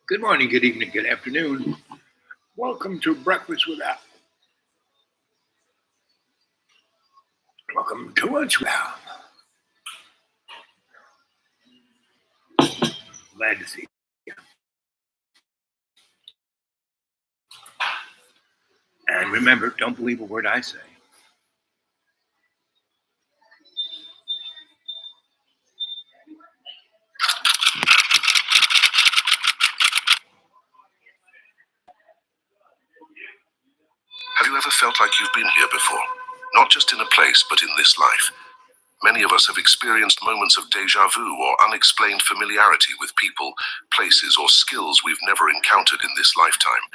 Good morning, good evening, good afternoon. Welcome to Breakfast with Al. Welcome to Lunch with Al. Glad to see you. And remember, don't believe a word I say. Have you ever felt like you've been here before? Not just in a place, but in this life. Many of us have experienced moments of deja vu or unexplained familiarity with people, places, or skills we've never encountered in this lifetime.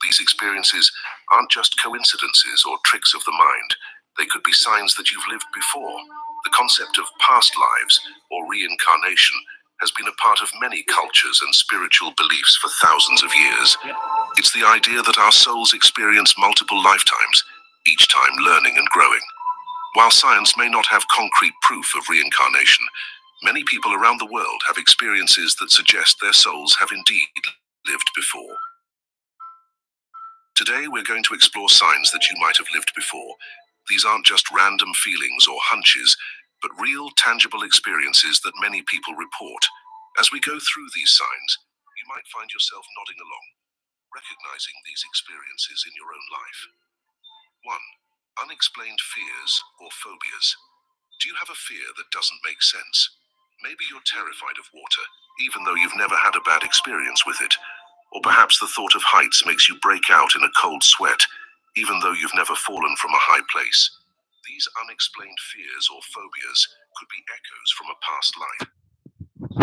These experiences aren't just coincidences or tricks of the mind. They could be signs that you've lived before. The concept of past lives, or reincarnation, has been a part of many cultures and spiritual beliefs for thousands of years. It's the idea that our souls experience multiple lifetimes, each time learning and growing. While science may not have concrete proof of reincarnation, many people around the world have experiences that suggest their souls have indeed lived before. Today, we're going to explore signs that you might have lived before. These aren't just random feelings or hunches, but real, tangible experiences that many people report. As we go through these signs, you might find yourself nodding along, recognizing these experiences in your own life. 1. Unexplained fears or phobias. Do you have a fear that doesn't make sense? Maybe you're terrified of water, even though you've never had a bad experience with it. Or perhaps the thought of heights makes you break out in a cold sweat, even though you've never fallen from a high place. These unexplained fears or phobias could be echoes from a past life.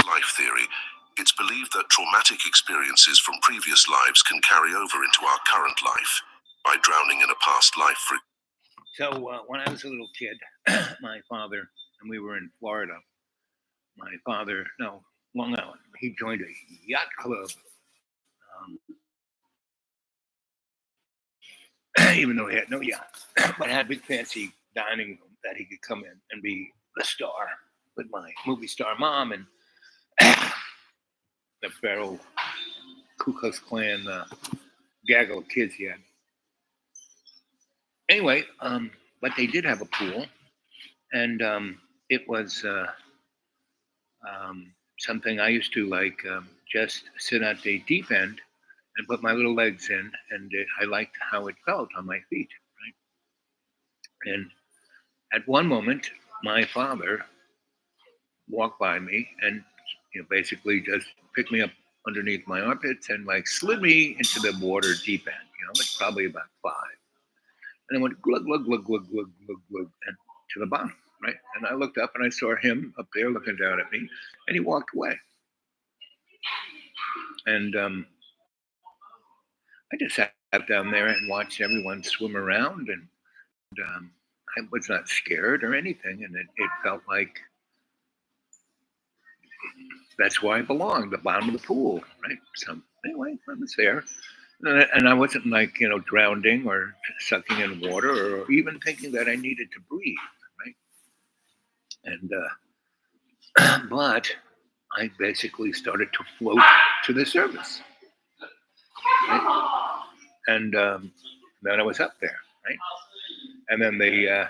Life theory. It's believed that traumatic experiences from previous lives can carry over into our current life by drowning in a past life. So, when I was a little kid, my father, and we were in Florida, Long Island, he joined a yacht club. Even though he had no yacht, but had a big fancy dining room that he could come in and be the star with my movie star mom and the feral Ku Klux Klan gaggle of kids he had. Anyway, but they did have a pool, and it was something I used to like just sit at the deep end and put my little legs in, and I liked how it felt on my feet, right? And at one moment, my father walked by me and basically just picked me up underneath my armpits and like slid me into the water deep end. It's probably about 5, and I went glug glug glug glug glug glug glug and to the bottom, right? And I looked up and I saw him up there looking down at me, and he walked away. And I just sat down there and watched everyone swim around, and I was not scared or anything, and it felt like that's where I belonged, the bottom of the pool, right? So anyway, I was there, and I wasn't like drowning or sucking in water or even thinking that I needed to breathe, right? And but I basically started to float to the surface, right? And then I was up there, right? And then the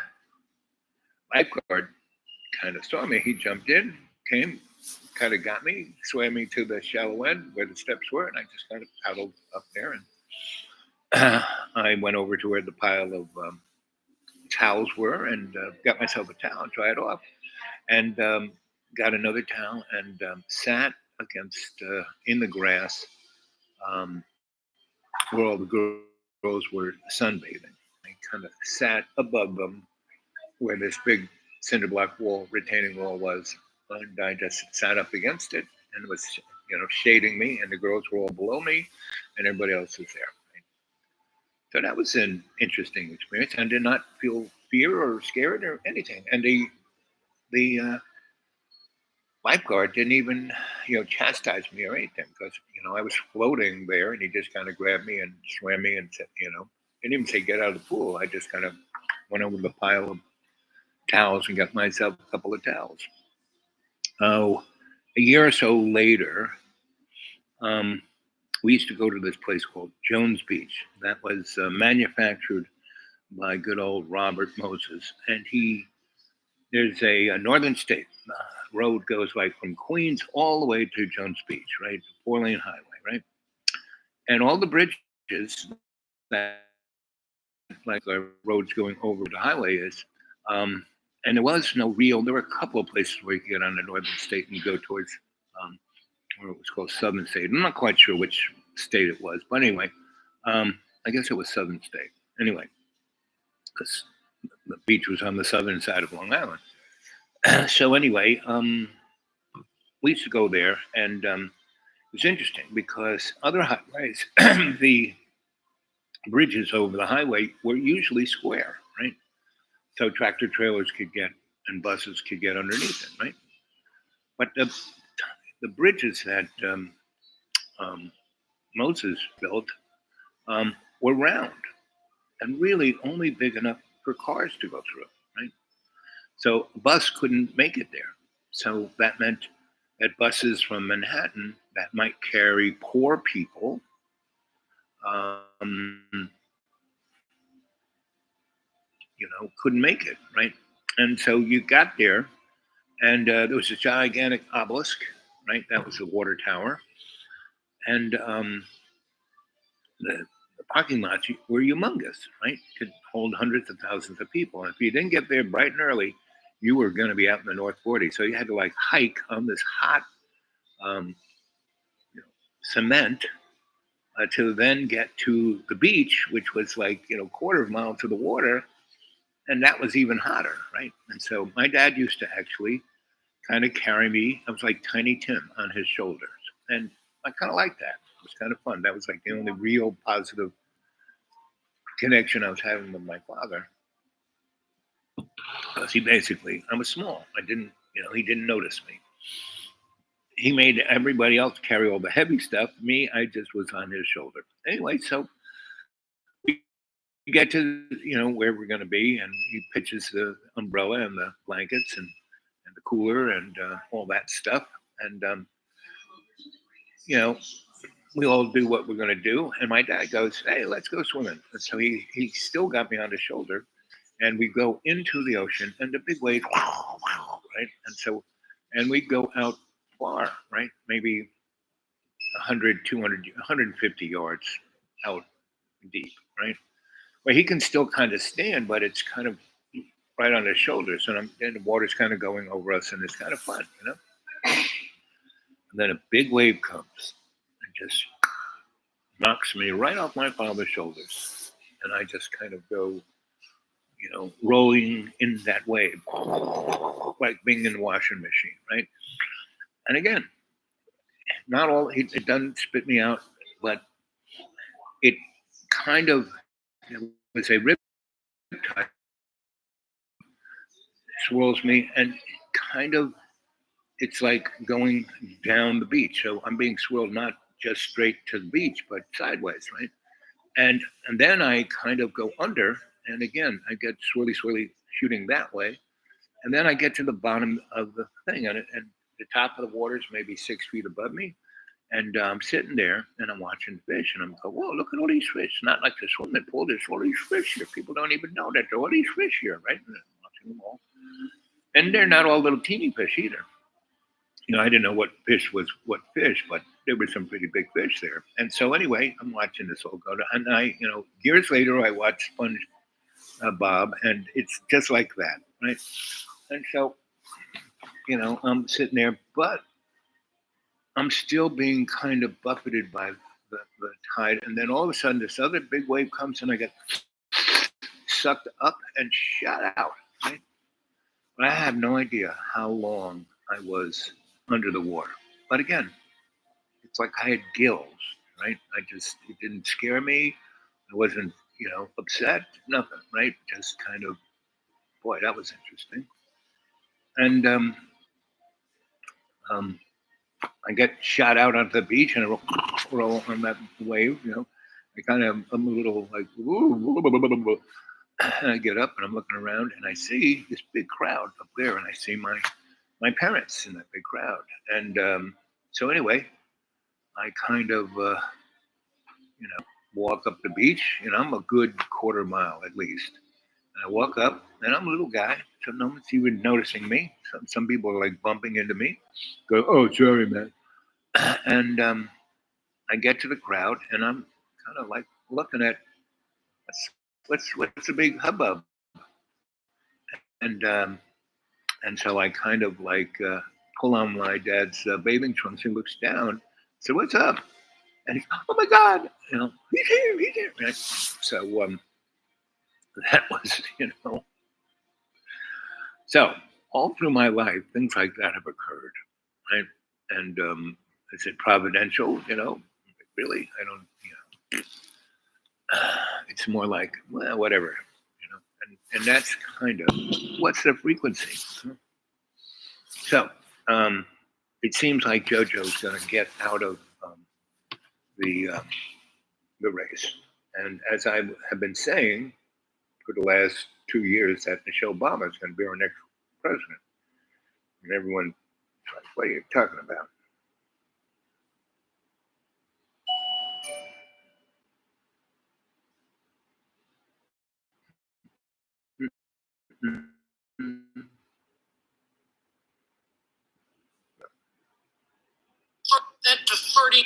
lifeguard kind of saw me. He jumped in, came, kind of got me, swam me to the shallow end where the steps were, and I just kind of paddled up there. And I went over to where the pile of towels were and got myself a towel, dried off, and got another towel and sat against in the grass where all the girls were sunbathing. I kind of sat above them where this big cinder block wall, retaining wall was, and I just sat up against it, and it was, shading me, and the girls were all below me, and everybody else was there. Right? So that was an interesting experience. I did not feel fear or scared or anything, and the lifeguard didn't even, chastise me or anything because I was floating there, and he just kind of grabbed me and swam me and said, didn't even say get out of the pool. I just kind of went over the pile of towels and got myself a couple of towels. Oh, a year or so later, we used to go to this place called Jones Beach that was manufactured by good old Robert Moses. And there's a northern state road goes like from Queens all the way to Jones Beach, right? 4-lane highway, right? And all the bridges that like the roads going over the highway is. And there was no real. There were a couple of places where you could get on the northern state and go towards, um, or it was called southern state. I'm not quite sure which state it was, but anyway, I guess it was southern state. Anyway, because the beach was on the southern side of Long Island. So anyway, we used to go there, and it was interesting because other highways, the bridges over the highway were usually square, right? So tractor trailers could get and buses could get underneath it, right? But the bridges that um, Moses built were round and really only big enough for cars to go through, right? So a bus couldn't make it there. So that meant that buses from Manhattan that might carry poor people um, couldn't make it, right? And so you got there, and there was a gigantic obelisk, right? That was the water tower, and the parking lots were humongous, right? Could hold hundreds of thousands of people. And if you didn't get there bright and early, you were going to be out in the North 40. So you had to like hike on this hot um, cement to then get to the beach, which was like quarter of a mile to the water, and that was even hotter, right? And so my dad used to actually kind of carry me. I was like Tiny Tim on his shoulders, and I kind of liked that. It was kind of fun. That was like the only real positive connection I was having with my father. Because I was small. He didn't notice me. He made everybody else carry all the heavy stuff. Me, I just was on his shoulder. Anyway, so we get to where we're going to be, and he pitches the umbrella and the blankets and the cooler and all that stuff, and you know we all do what we're going to do. And my dad goes, "Hey, let's go swimming." And so he still got me on his shoulder, and we go into the ocean, and the big wave, right? And we go out far, right? Maybe 100, 200, 150 yards out deep, right? Where he can still kind of stand, but it's kind of right on his shoulders, and the water's kind of going over us, and it's kind of fun. And then a big wave comes and just knocks me right off my father's shoulders, and I just kind of go, rolling in that wave, like being in a washing machine, right? And again, not all it doesn't spit me out, but it kind of it was a rip tide swirls me, and kind of it's like going down the beach. So I'm being swirled not just straight to the beach, but sideways, right? And then I kind of go under, and again I get swirly shooting that way, and then I get to the bottom of the thing, and the top of the water is maybe 6 feet above me, and I'm sitting there and I'm watching fish, and I'm going, whoa, look at all these fish! Not like the swimming pool. There's all these fish here. People don't even know that there are all these fish here, right? And I'm watching them all, and they're not all little teeny fish either. I didn't know what fish was what fish, but there were some pretty big fish there. And so anyway, I'm watching this all go to, and years later, I watched Sponge Bob, and it's just like that, right? And so, I'm sitting there, but I'm still being kind of buffeted by the tide. And then all of a sudden, this other big wave comes, and I get sucked up and shot out, right? But I have no idea how long I was under the water. But again, it's like I had gills, right? It didn't scare me. I wasn't, upset, nothing, right? Just kind of, boy, that was interesting. And um, I get shot out onto the beach, and I roll on that wave. I kind of, I'm a little like, and I get up and I'm looking around, and I see this big crowd up there, and I see my parents in that big crowd. And so anyway, I kind of walk up the beach, I'm a good quarter mile at least. And I walk up, and I'm a little guy, so no one's even noticing me. Some people are like bumping into me, go, "Oh, sorry, man." And I get to the crowd, and I'm kind of like looking at what's a big hubbub, and so I kind of like pull on my dad's bathing trunks and looks down. So what's up? And he's, oh my God, he's here, he's here. Right? So that was, so all through my life, things like that have occurred, right? And is it providential? Really, I don't. It's more like, well, whatever, and that's kind of what's the frequency. So it seems like JoJo's going to get out of the the race, and as I have been saying for the last 2 years, that Michelle Obama is going to be our next president, and everyone's like, "What are you talking about?" To 30.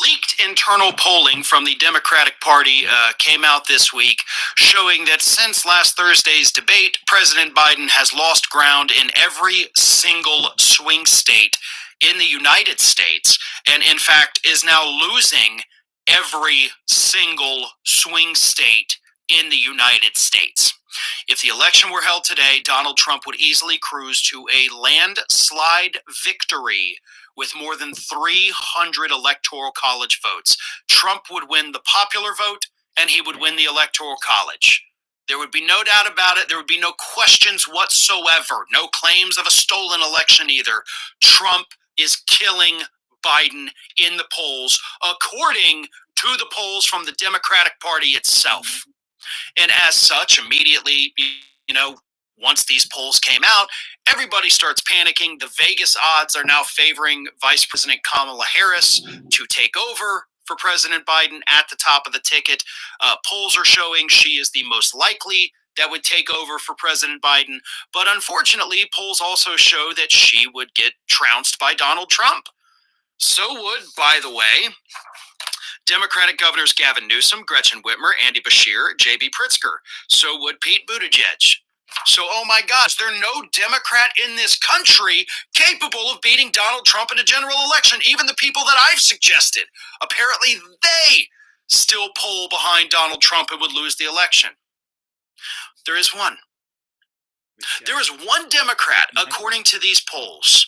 Leaked internal polling from the Democratic Party came out this week showing that since last Thursday's debate, President Biden has lost ground in every single swing state in the United States, and in fact is now losing every single swing state in the United States. If the election were held today, Donald Trump would easily cruise to a landslide victory with more than 300 electoral college votes. Trump would win the popular vote, and he would win the electoral college. There would be no doubt about it. There would be no questions whatsoever. No claims of a stolen election either. Trump is killing Biden in the polls, according to the polls from the Democratic Party itself. And as such, immediately, once these polls came out, everybody starts panicking. The Vegas odds are now favoring Vice President Kamala Harris to take over for President Biden at the top of the ticket. Polls are showing she is the most likely that would take over for President Biden. But unfortunately, polls also show that she would get trounced by Donald Trump. So would, by the way, Democratic governors Gavin Newsom, Gretchen Whitmer, Andy Beshear, J.B. Pritzker. So would Pete Buttigieg. So, oh my gosh, is there no Democrat in this country capable of beating Donald Trump in a general election? Even the people that I've suggested. Apparently, they still poll behind Donald Trump and would lose the election. There is one. There is one Democrat, according to these polls,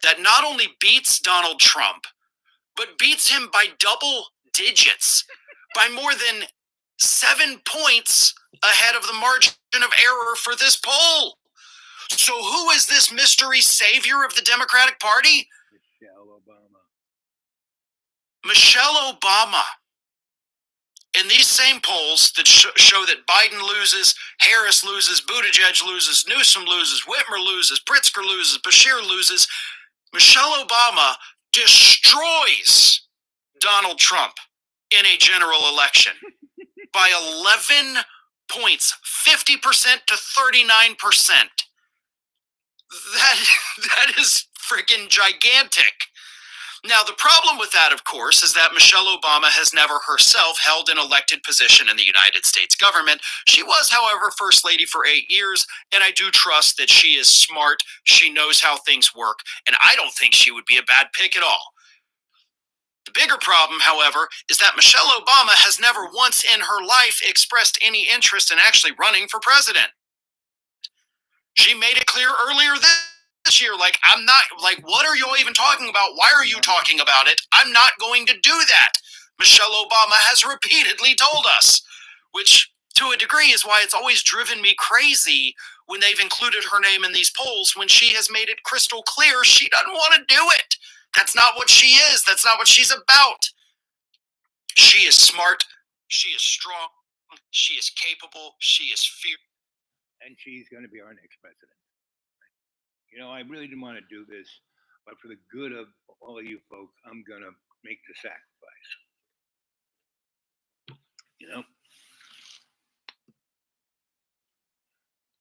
that not only beats Donald Trump, but beats him by double digits, by more than 7 points ahead of the margin of error for this poll. So who is this mystery savior of the Democratic Party? Michelle Obama. Michelle Obama. In these same polls that show that Biden loses, Harris loses, Buttigieg loses, Newsom loses, Whitmer loses, Pritzker loses, Beshear loses, Michelle Obama destroys Donald Trump in a general election by 11 points, 50% to 39%. That is freaking gigantic. Now, the problem with that, of course, is that Michelle Obama has never herself held an elected position in the United States government. She was, however, First Lady for 8 years, and I do trust that she is smart, she knows how things work, and I don't think she would be a bad pick at all. The bigger problem, however, is that Michelle Obama has never once in her life expressed any interest in actually running for president. She made it clear earlier this year, I'm not, what are you even talking about? Why are you talking about it? I'm not going to do that. Michelle Obama has repeatedly told us, which to a degree is why it's always driven me crazy when they've included her name in these polls, when she has made it crystal clear she doesn't want to do it. That's not what she is. That's not what she's about. She is smart. She is strong. She is capable. She is fierce. And she's going to be our next president. I really didn't want to do this, but for the good of all of you folks, I'm going to make the sacrifice. you know.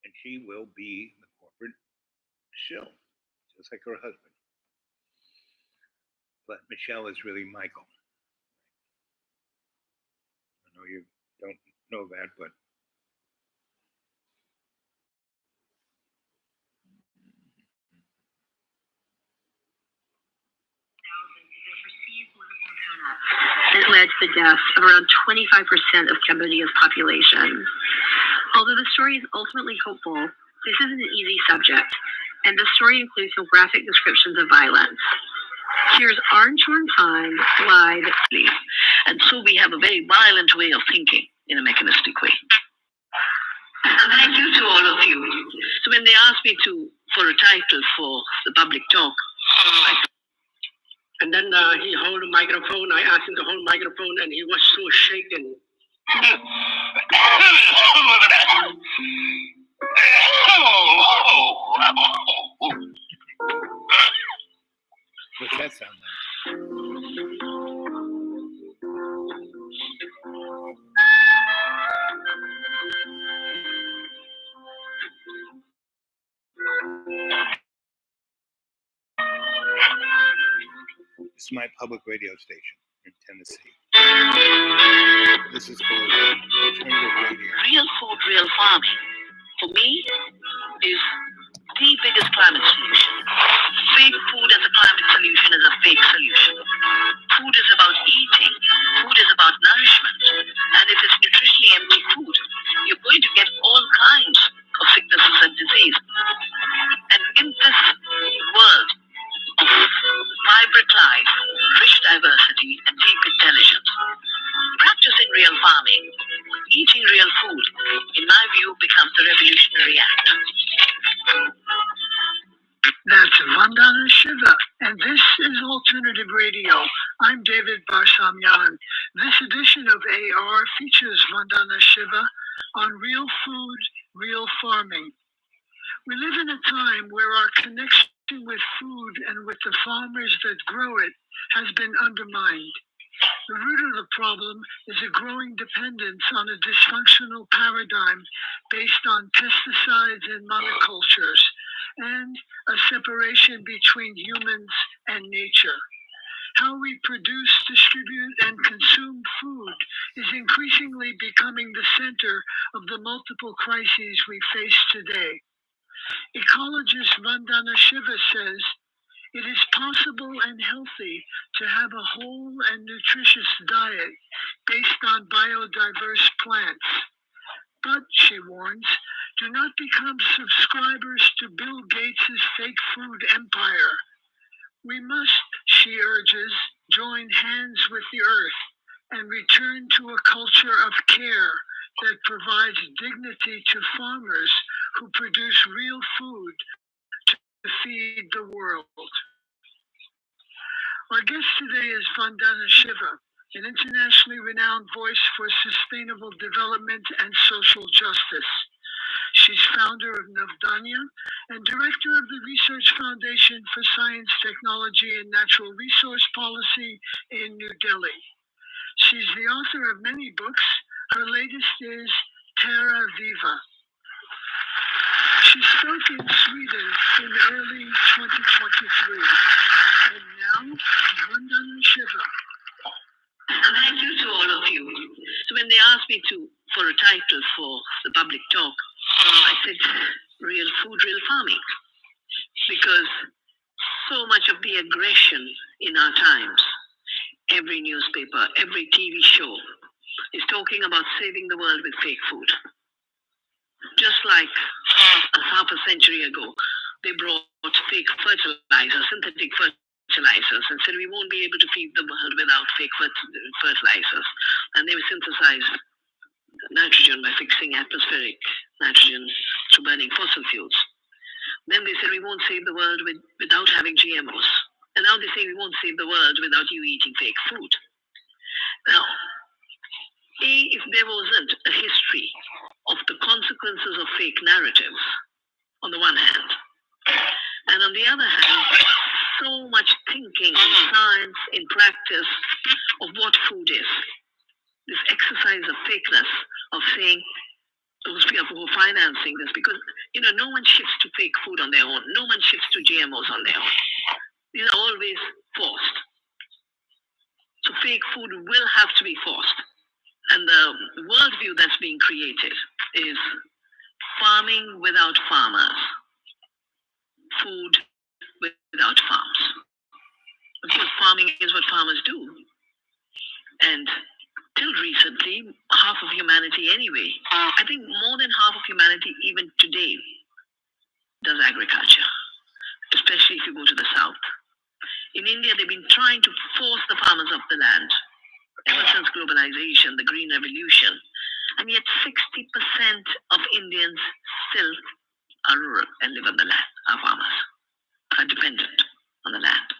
And she will be the corporate shill, just like her husband. But Michelle is really Michael. I know you don't know that, but it led to the death of around 25% of Cambodia's population. Although the story is ultimately hopeful, this isn't an easy subject, and the story includes some graphic descriptions of violence. Here's Arn Chorn live. And so we have a very violent way of thinking in a mechanistic way. And thank you to all of you. So when they asked me for a title for the public talk, and then he held a microphone. I asked him to hold a microphone, and he was so shaken. what's that sound like? This is my public radio station in Tennessee. This is called alternative radio. Real food, real farming, for me, is the biggest climate solution. Fake food as a climate solution is a fake solution. Food is about eating. Food is about nourishment. And if it's nutritionally empty food, you're going to get all kinds of sicknesses and disease. And in this world of vibrant life, rich diversity, and deep intelligence, practicing real farming, eating real food, in my view, becomes the revolutionary act. That's Vandana Shiva, and this is Alternative Radio. I'm David Barsamyan. This edition of AR features Vandana Shiva on real food, real farming. We live in a time where our connection with food and with the farmers that grow it has been undermined. The root of the problem is a growing dependence on a dysfunctional paradigm based on pesticides and monocultures, and a separation between humans and nature. How we produce, distribute, and consume food is increasingly becoming the center of the multiple crises we face today. Ecologist Vandana Shiva says, it is possible and healthy to have a whole and nutritious diet based on biodiverse plants. But, she warns, do not become subscribers to Bill Gates' fake food empire. We must, she urges, join hands with the earth and return to a culture of care that provides dignity to farmers who produce real food to feed the world. Our guest today is Vandana Shiva, an internationally renowned voice for sustainable development and social justice. She's founder of Navdanya and director of the Research Foundation for Science, Technology, and Natural Resource Policy in New Delhi. She's the author of many books. Her latest is Terra Viva. She spoke in Sweden in early 2023. And now, Vandana Shiva. Thank you to all of you. So when they asked me for a title for the public talk, I said, real food, real farming. Because so much of the aggression in our times, every newspaper, every TV show is talking about saving the world with fake food. Just like half a century ago, they brought fake fertilizers, synthetic fertilizers, and said we won't be able to feed the world without fake fertilizers. And they synthesized nitrogen by fixing atmospheric nitrogen through burning fossil fuels. Then they said we won't save the world without having GMOs. And now they say we won't save the world without you eating fake food. Now, if there wasn't a history of the consequences of fake narratives, on the one hand, and on the other hand, so much thinking in science, in practice, of what food is. this exercise of fakeness, of saying those people who are financing this, because no one shifts to fake food on their own. No one shifts to GMOs on their own. These are always forced. So fake food will have to be forced. And the worldview that's being created is farming without farmers, food without farms. Of course, farming is what farmers do. And till recently, half of humanity anyway, I think more than half of humanity even today does agriculture, especially if you go to the south. In India, they've been trying to force the farmers off the land ever since globalization, the Green Revolution. And yet 60% of Indians still are rural and live on the land, are farmers, are dependent on the land.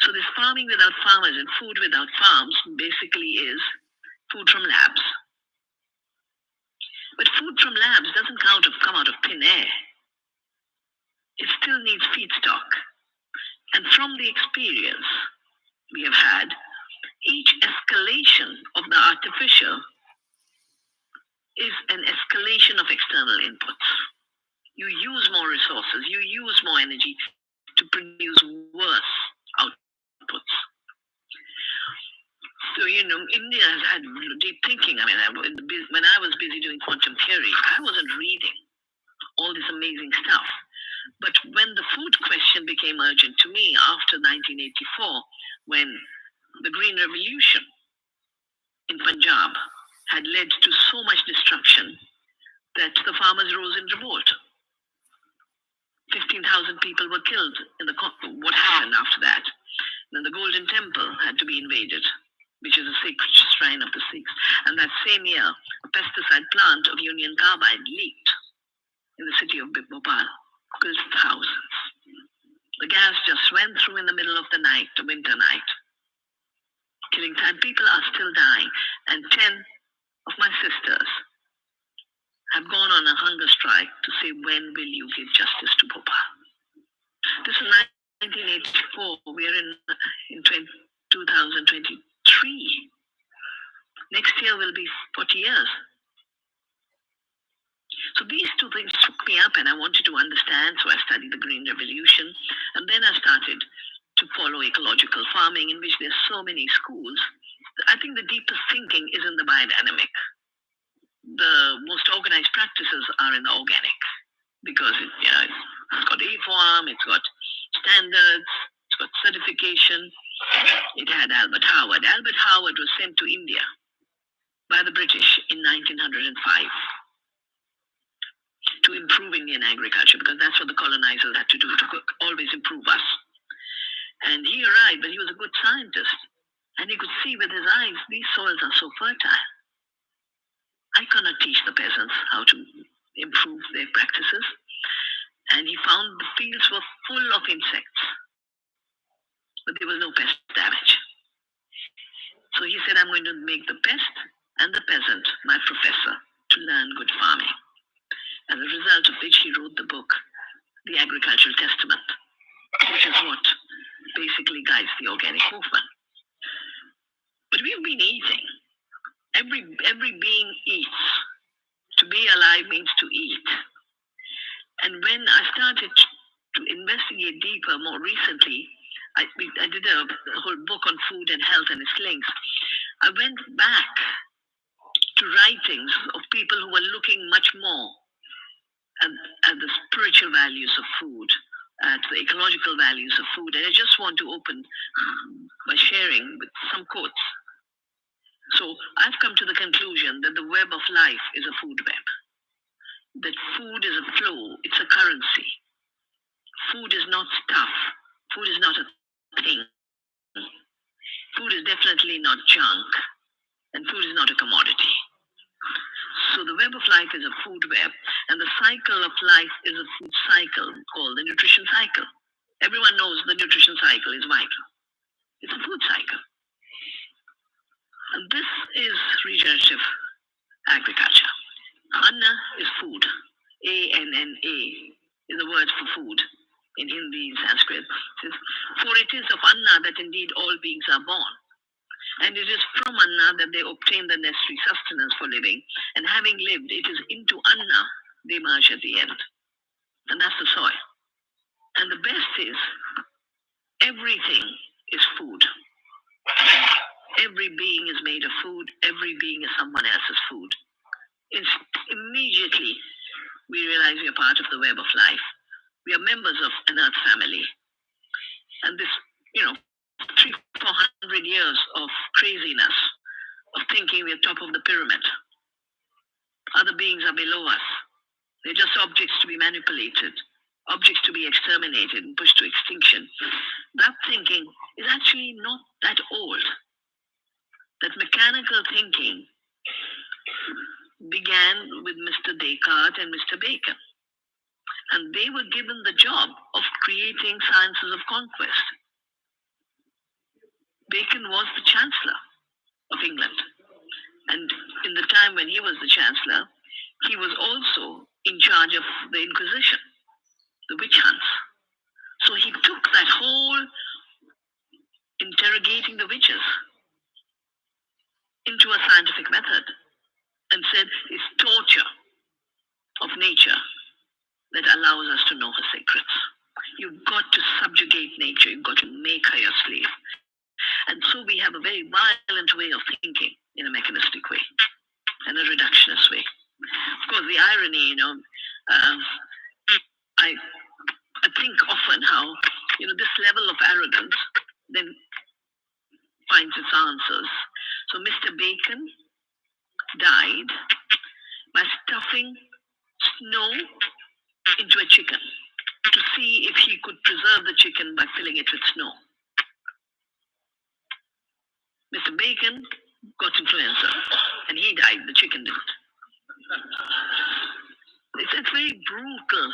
So this farming without farmers and food without farms basically is food from labs. But food from labs doesn't come out of thin air. It still needs feedstock. And from the experience we have had, each escalation of the artificial is an escalation of external inputs. You use more resources, you use more energy to produce worse outputs. So, India has had deep thinking. I mean, when I was busy doing quantum theory, I wasn't reading all this amazing stuff. But when the food question became urgent to me after 1984, when the Green Revolution in Punjab had led to so much destruction that the farmers rose in revolt. 15,000 people were killed what happened after that. Then the Golden Temple had to be invaded, which is a sacred shrine of the Sikhs. And that same year, a pesticide plant of Union Carbide leaked in the city of Bhopal, killed thousands. The gas just went through in the middle of the night, the winter night, killing 10 people are still dying. And 10 of my sisters have gone on a hunger strike to say, when will you give justice to Bhopal? This is 1984. We are in 2023. Next year will be 40 years. So these two things took me up and I wanted to understand. So I studied the Green Revolution. And then I started to follow ecological farming, in which there's so many schools. I think the deepest thinking is in the biodynamic. The most organized practices are in the organic, because it's got AFOAM, it's got standards, it's got certification. It had Albert Howard. Albert Howard was sent to India by the British in 1905 to improve Indian agriculture, because that's what the colonizers had to do, to always improve us. And he arrived, but he was a good scientist. And he could see with his eyes, these soils are so fertile. I cannot teach the peasants how to improve their practices. And he found the fields were full of insects, but there was no pest damage. So he said, I'm going to make the pest and the peasant my professor to learn good farming. As a result of which he wrote the book, The Agricultural Testament, which is what basically guides the organic movement. But we've been eating. Every being eats. To be alive means to eat. And when I started to investigate deeper more recently, I did a whole book on food and health and its links. I went back to writings of people who were looking much more at the spiritual values of food, at the ecological values of food. And I just want to open by sharing with some quotes. So I've come to the conclusion that the web of life is a food web. That food is a flow, it's a currency. Food is not stuff. Food is not a thing. Food is definitely not junk. And food is not a commodity. So the web of life is a food web, and the cycle of life is a food cycle called the nutrition cycle. Everyone knows the nutrition cycle is vital. It's a food cycle. And this is regenerative agriculture. Anna is food. A-N-N-A is the word for food in Hindi, in Sanskrit. It says, for it is of Anna that indeed all beings are born. And it is from Anna that they obtain the necessary sustenance for living. And having lived, it is into Anna they merge at the end. And that's the soil. And the best is everything is food. Every being is made of food. Every being is someone else's food. It's immediately we realize we are part of the web of life. We are members of an earth family. And this, 400 years of craziness, of thinking we're top of the pyramid. Other beings are below us. They're just objects to be manipulated, objects to be exterminated and pushed to extinction. That thinking is actually not that old. That mechanical thinking began with Mr. Descartes and Mr. Bacon. And they were given the job of creating sciences of conquest. Bacon was the Chancellor of England. And in the time when he was the Chancellor, he was also in charge of the Inquisition, the witch hunts. So he took that whole interrogating the witches into a scientific method and said it's torture of nature that allows us to know her secrets. You've got to subjugate nature. You've got to make her your slave. And so we have a very violent way of thinking in a mechanistic way and a reductionist way. Of course, the irony, I think often how, this level of arrogance then finds its answers. So Mr. Bacon died by stuffing snow into a chicken to see if he could preserve the chicken by filling it with snow. Mr. Bacon got influenza and he died, the chicken didn't. It's a very brutal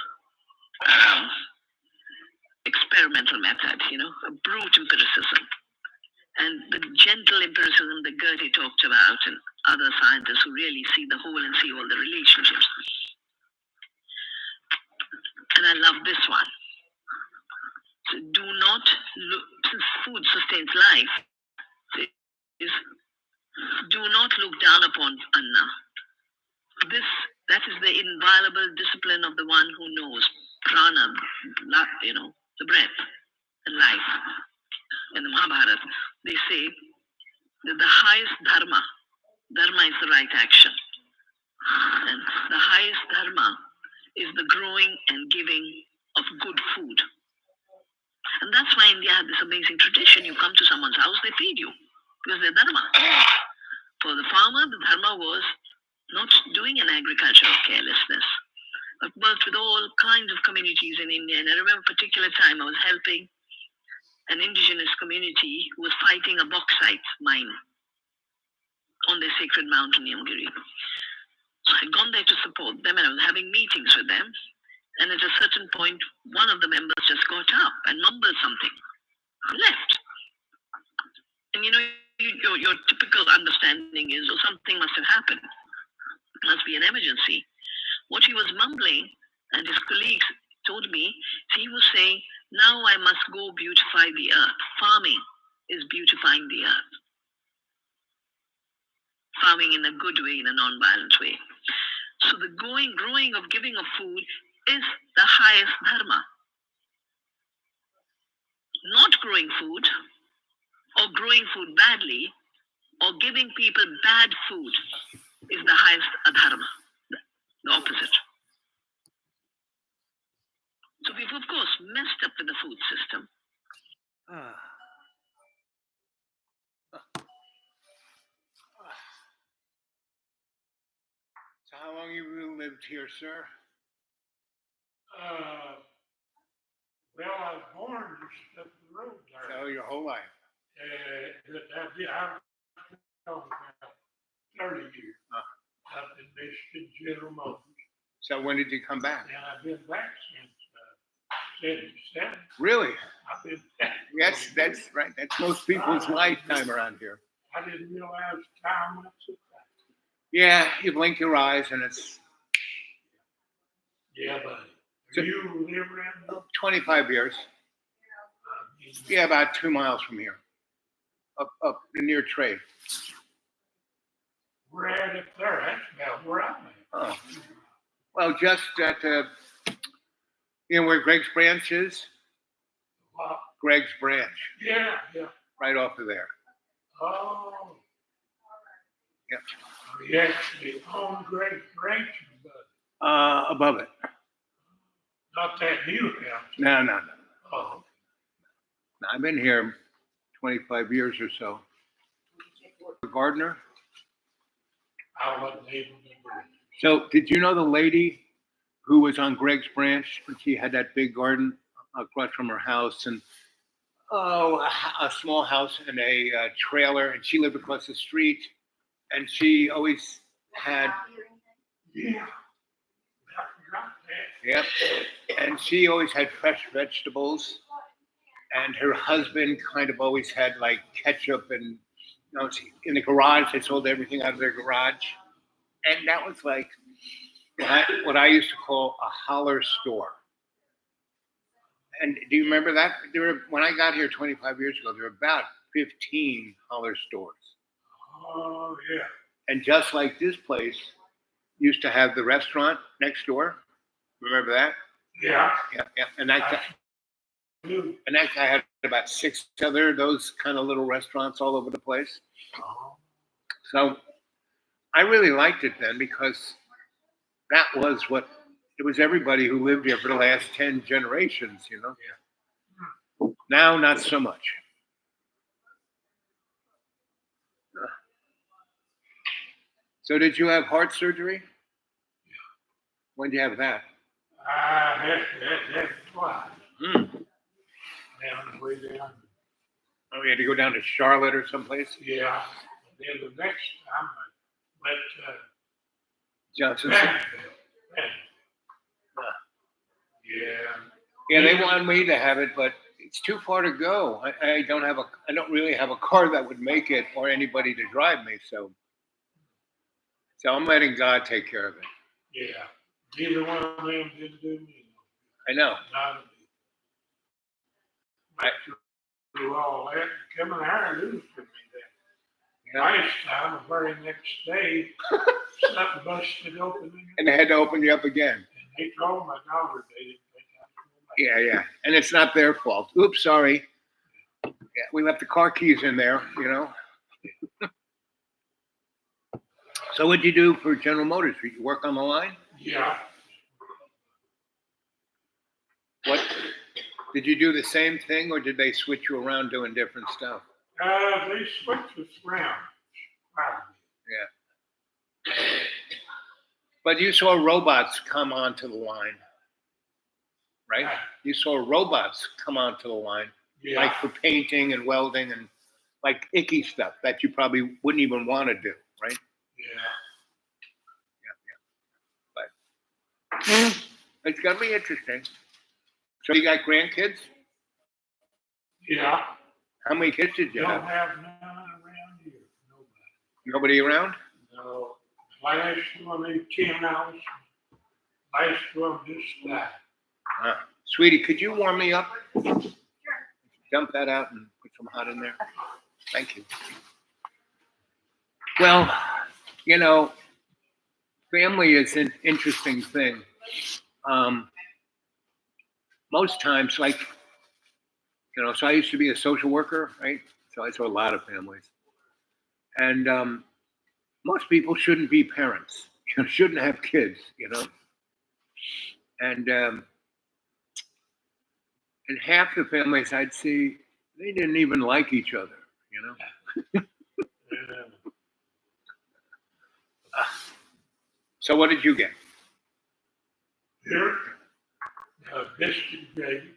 experimental method, a brute empiricism. And the gentle empiricism that Goethe talked about and other scientists who really see the whole and see all the relationships. And I love this one. So do not look, since food sustains life, do not look down upon Anna. That is the inviolable discipline of the one who knows prana, the breath, the life. In the Mahabharata, they say that the highest dharma is the right action. And the highest dharma is the growing and giving of good food. And that's why India had this amazing tradition. You come to someone's house, they feed you because they're dharma. For the farmer, the dharma was not doing an agriculture of carelessness, but worked with all kinds of communities in India. And I remember a particular time I was helping an indigenous community who was fighting a bauxite mine on their sacred mountain, Yamgiri. So I'd gone there to support them and I was having meetings with them. And at a certain point, one of the members just got up and mumbled something, left. And your typical understanding is, oh, something must have happened. It must be an emergency. What he was mumbling, and his colleagues told me, he was saying, now I must go beautify the earth. Farming is beautifying the earth. Farming in a good way, in a non-violent way. So the growing of giving of food is the highest dharma. Not growing food, or growing food badly, or giving people bad food is the highest adharma, the opposite. So we've, of course, messed up with the food system. So how long have you lived here, sir? Well, I was born just up the road there. So your whole life. I've about 30 years up in Michigan, General Motors. So when did you come back? And I've been back since 77. Really? I've been back. Yes, that's right. That's most people's lifetime around here. I didn't realize time went so fast. Yeah, you blink your eyes and it's Yeah, buddy. So- You live around 25 years. Yeah, about 2 miles from here. up near Trade. We're at it there. That's about where I'm at. Oh, well, just at where Greg's Branch is. Wow. Greg's Branch, Yeah, yeah. right off of there. Oh. Yep. We actually own Great Branch, but Above it. not that new house. No. Oh. I've been here 25 years or so. Gardener. I wasn't able to do it. So, did you know the lady who was on Greg's Branch? She had that big garden across from her house, and a small house and a trailer, and she lived across the street, and she always had, Yeah. I forgot that. yep, and she always had fresh vegetables, and her husband kind of always had like ketchup and in the garage. They sold everything out of their garage, and that was like what I used to call a holler store. And do you remember that? When I got here 25 years ago, there were about 15 holler stores. Oh, yeah. And just like this place used to have the restaurant next door. Remember that? Yeah. Yeah. And that guy had about 6 other those kind of little restaurants all over the place. Oh. So I really liked it then because that was what it was. Everybody who lived here for the last 10 generations, Yeah. Now, not so much. So did you have heart surgery? Yeah. When did you have that? That's why. Mm. Down the way down. Oh, you had to go down to Charlotte or someplace? Yeah. And then the next time I went Johnson. Vanderbilt. Yeah. Yeah, they wanted me to have it, but it's too far to go. I don't really have a car that would make it or anybody to drive me, so I'm letting God take care of it. Yeah. Neither one of them didn't do me. I know. Not a bit. Through all that, coming here and lose for me that. Last time, the very next day, something busted open. And they had to open you up again. And they told my daughter they didn't think I could. Yeah. And it's not their fault. Oops, sorry. Yeah, we left the car keys in there, So what'd you do for General Motors? Did you work on the line? Yeah. What? Did you do the same thing or did they switch you around doing different stuff? They switched us around. Yeah. But you saw robots come onto the line, right? Yeah. You saw robots come onto the line, Yeah. like for painting and welding and like icky stuff that you probably wouldn't even want to do, right? Yeah. But it's gonna be interesting. So you got grandkids? Yeah. How many kids did you Don't have? have none around here. Nobody Nobody. around? No. Last one, they 10 hours. Last one just died. Sweetie, could you warm me up? Sure. Dump that out and put some hot in there. Thank you. Well, family is an interesting thing. Most times, so I used to be a social worker, right? So I saw a lot of families. And most people shouldn't be parents, shouldn't have kids, And half the families I'd see, they didn't even like each other, Yeah. So what did you get? Here, biscuit gravy.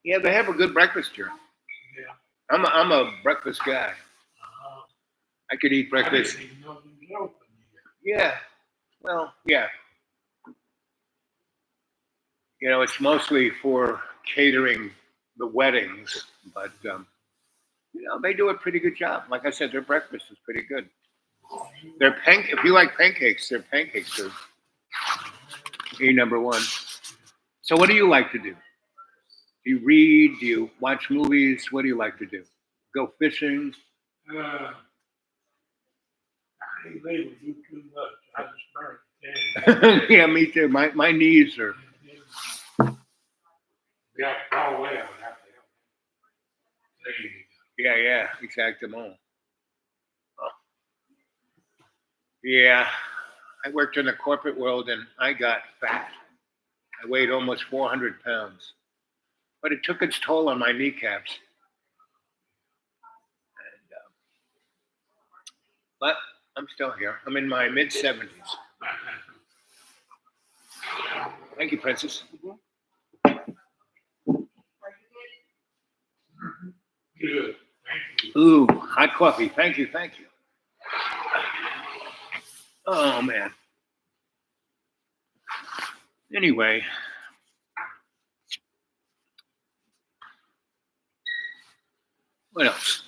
Yeah, they have a good breakfast here. Yeah. I'm a breakfast guy. I could eat I breakfast. didn't even know it was open here. Yeah. Well, yeah. It's mostly for catering the weddings, but they do a pretty good job. Like I said, their breakfast is pretty good. If you like pancakes, their pancakes are number one. So what do you like to do? Do Do you read? Do you watch movies? What do you like to do? Go fishing? I ain't able to do too much. I just burn it. Yeah, me too. My knees are. Yeah, all way out there. Yeah, exactement. Oh. Yeah, I worked in the corporate world and I got fat. I weighed almost 400 pounds, but it took its toll on my kneecaps. And, but I'm still here. I'm in my mid 70s. Thank you, Princess. Good. Thank you. Ooh, hot coffee. Thank you. Oh, man. Anyway, what else?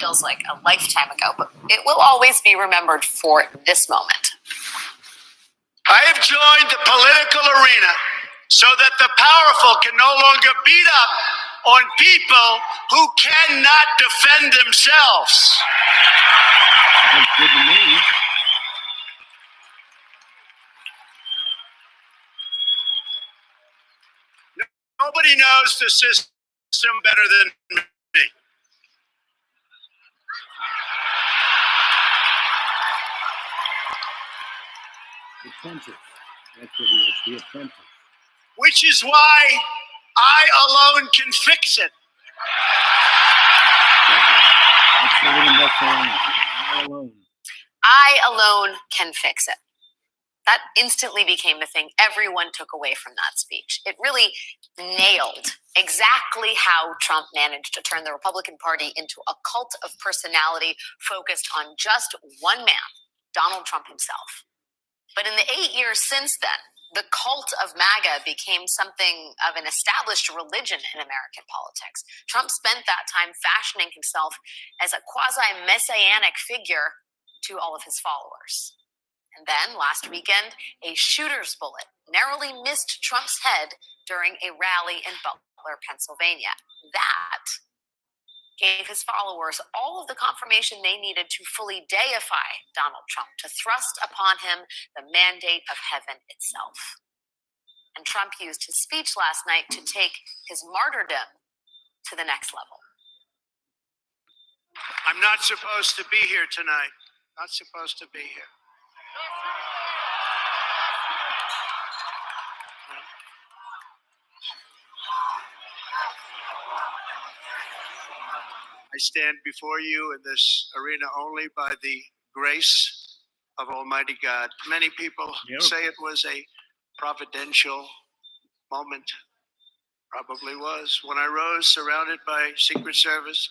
Feels like a lifetime ago, but it will always be remembered for this moment. I have joined the political arena so that the powerful can no longer beat up on people who cannot defend themselves. Sounds good to me. Nobody knows the system better than me. The apprentice. That's what he is, the apprentice. Which is why I alone can fix it. That's the little mess alone. I alone can fix it. That instantly became the thing everyone took away from that speech. It really nailed exactly how Trump managed to turn the Republican Party into a cult of personality focused on just one man, Donald Trump himself. But in the 8 years since then, the cult of MAGA became something of an established religion in American politics. Trump spent that time fashioning himself as a quasi-messianic figure to all of his followers. And then last weekend, a shooter's bullet narrowly missed Trump's head during a rally in Butler, Pennsylvania. That gave his followers all of the confirmation they needed to fully deify Donald Trump, to thrust upon him the mandate of heaven itself. And Trump used his speech last night to take his martyrdom to the next level. I'm not supposed to be here tonight. Not supposed to be here. I stand before you in this arena only by the grace of Almighty God. Many people say it was a providential moment. Probably was. When I rose surrounded by Secret Service,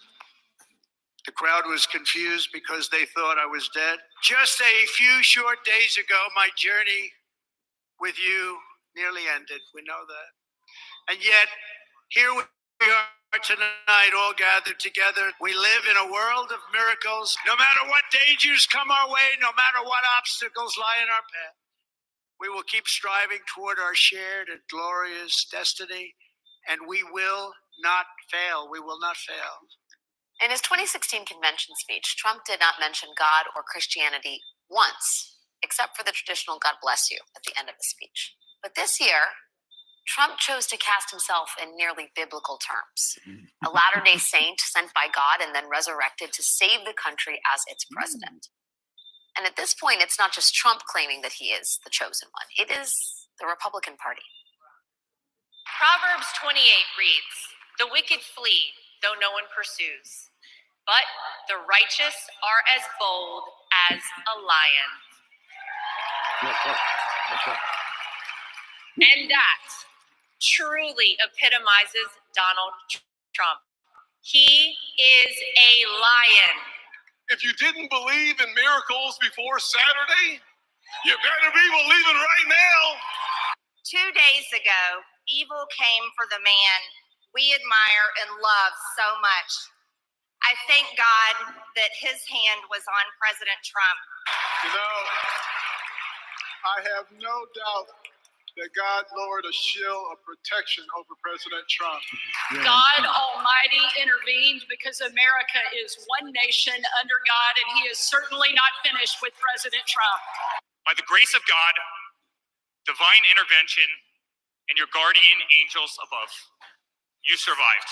the crowd was confused because they thought I was dead. Just a few short days ago, my journey with you nearly ended. We know that. And yet, here we are tonight, all gathered together. We live in a world of miracles. No matter what dangers come our way, no matter what obstacles lie in our path, we will keep striving toward our shared and glorious destiny, and we will not fail. We will not fail. In his 2016 convention speech, Trump did not mention God or Christianity once, except for the traditional God bless you at the end of the speech. But this year, Trump chose to cast himself in nearly biblical terms. A Latter-day Saint sent by God and then resurrected to save the country as its president. And at this point, it's not just Trump claiming that he is the chosen one. It is the Republican Party. Proverbs 28 reads, "The wicked flee, though no one pursues, but the righteous are as bold as a lion." And that truly epitomizes Donald Trump. He is a lion. If you didn't believe in miracles before Saturday, you better be believing right now. 2 days ago, evil came for the man we admire and love so much. I thank God that his hand was on President Trump. You know, I have no doubt that God lowered a shield of protection over President Trump. God Almighty intervened because America is one nation under God, and he is certainly not finished with President Trump. By the grace of God, divine intervention, and your guardian angels above, you survived.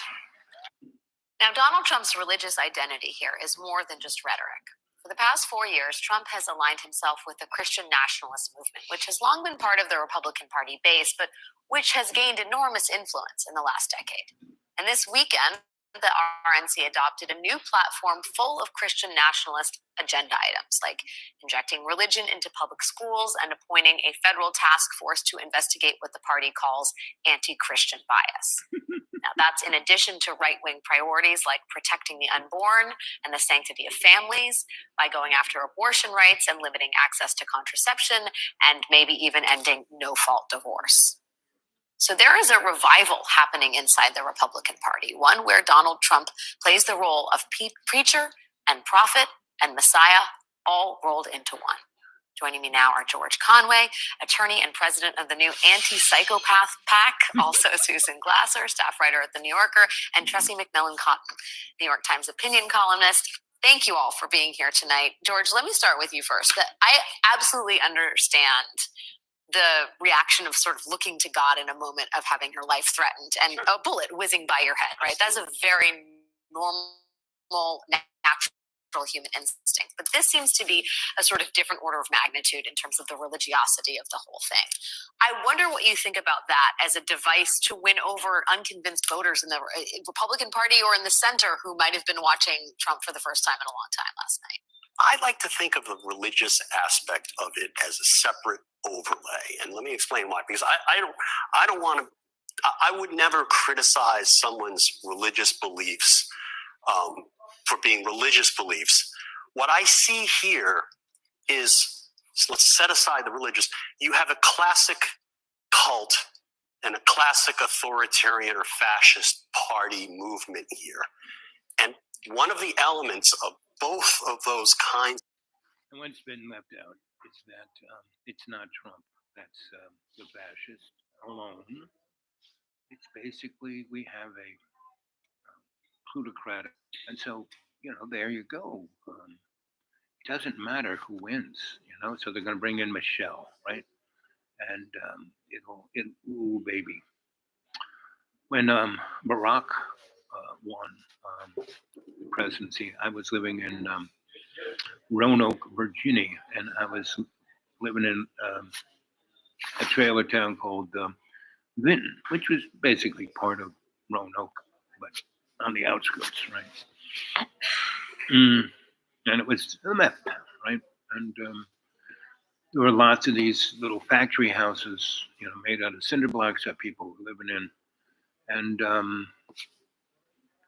Now, Donald Trump's religious identity here is more than just rhetoric. For the past 4 years, Trump has aligned himself with the Christian nationalist movement, which has long been part of the Republican Party base, but which has gained enormous influence in the last decade. And this weekend, the RNC adopted a new platform full of Christian nationalist agenda items, like injecting religion into public schools and appointing a federal task force to investigate what the party calls anti-Christian bias. Now, that's in addition to right-wing priorities like protecting the unborn and the sanctity of families by going after abortion rights and limiting access to contraception and maybe even ending no-fault divorce. So there is a revival happening inside the Republican Party, one where Donald Trump plays the role of preacher and prophet and Messiah all rolled into one. Joining me now are George Conway, attorney and president of the new Anti-Psychopath PAC, also Susan Glasser, staff writer at The New Yorker, and Tressie McMillan Cotton, New York Times opinion columnist. Thank you all for being here tonight. George, let me start with you first. I absolutely understand the reaction of sort of looking to God in a moment of having your life threatened and a bullet whizzing by your head, right? That's a very normal, natural human instinct. But this seems to be a sort of different order of magnitude in terms of the religiosity of the whole thing. I wonder what you think about that as a device to win over unconvinced voters in the Republican Party or in the center who might have been watching Trump for the first time in a long time last night. I like to think of the religious aspect of it as a separate overlay. And let me explain why. Because I don't want to, I would never criticize someone's religious beliefs for being religious beliefs. What I see here is, so let's set aside the religious, you have a classic cult and a classic authoritarian or fascist party movement here. And one of the elements of both of those kinds. And what's been left out is that it's not Trump that's the fascist alone. It's basically we have a plutocratic, and so there you go. It doesn't matter who wins, So they're going to bring in Miechella, right? And ooh baby. When Barack won the presidency, I was living in Roanoke, Virginia, and I was living in a trailer town called Vinton, which was basically part of Roanoke, but on the outskirts, right? And it was a meth town, right? And there were lots of these little factory houses, made out of cinder blocks that people were living in,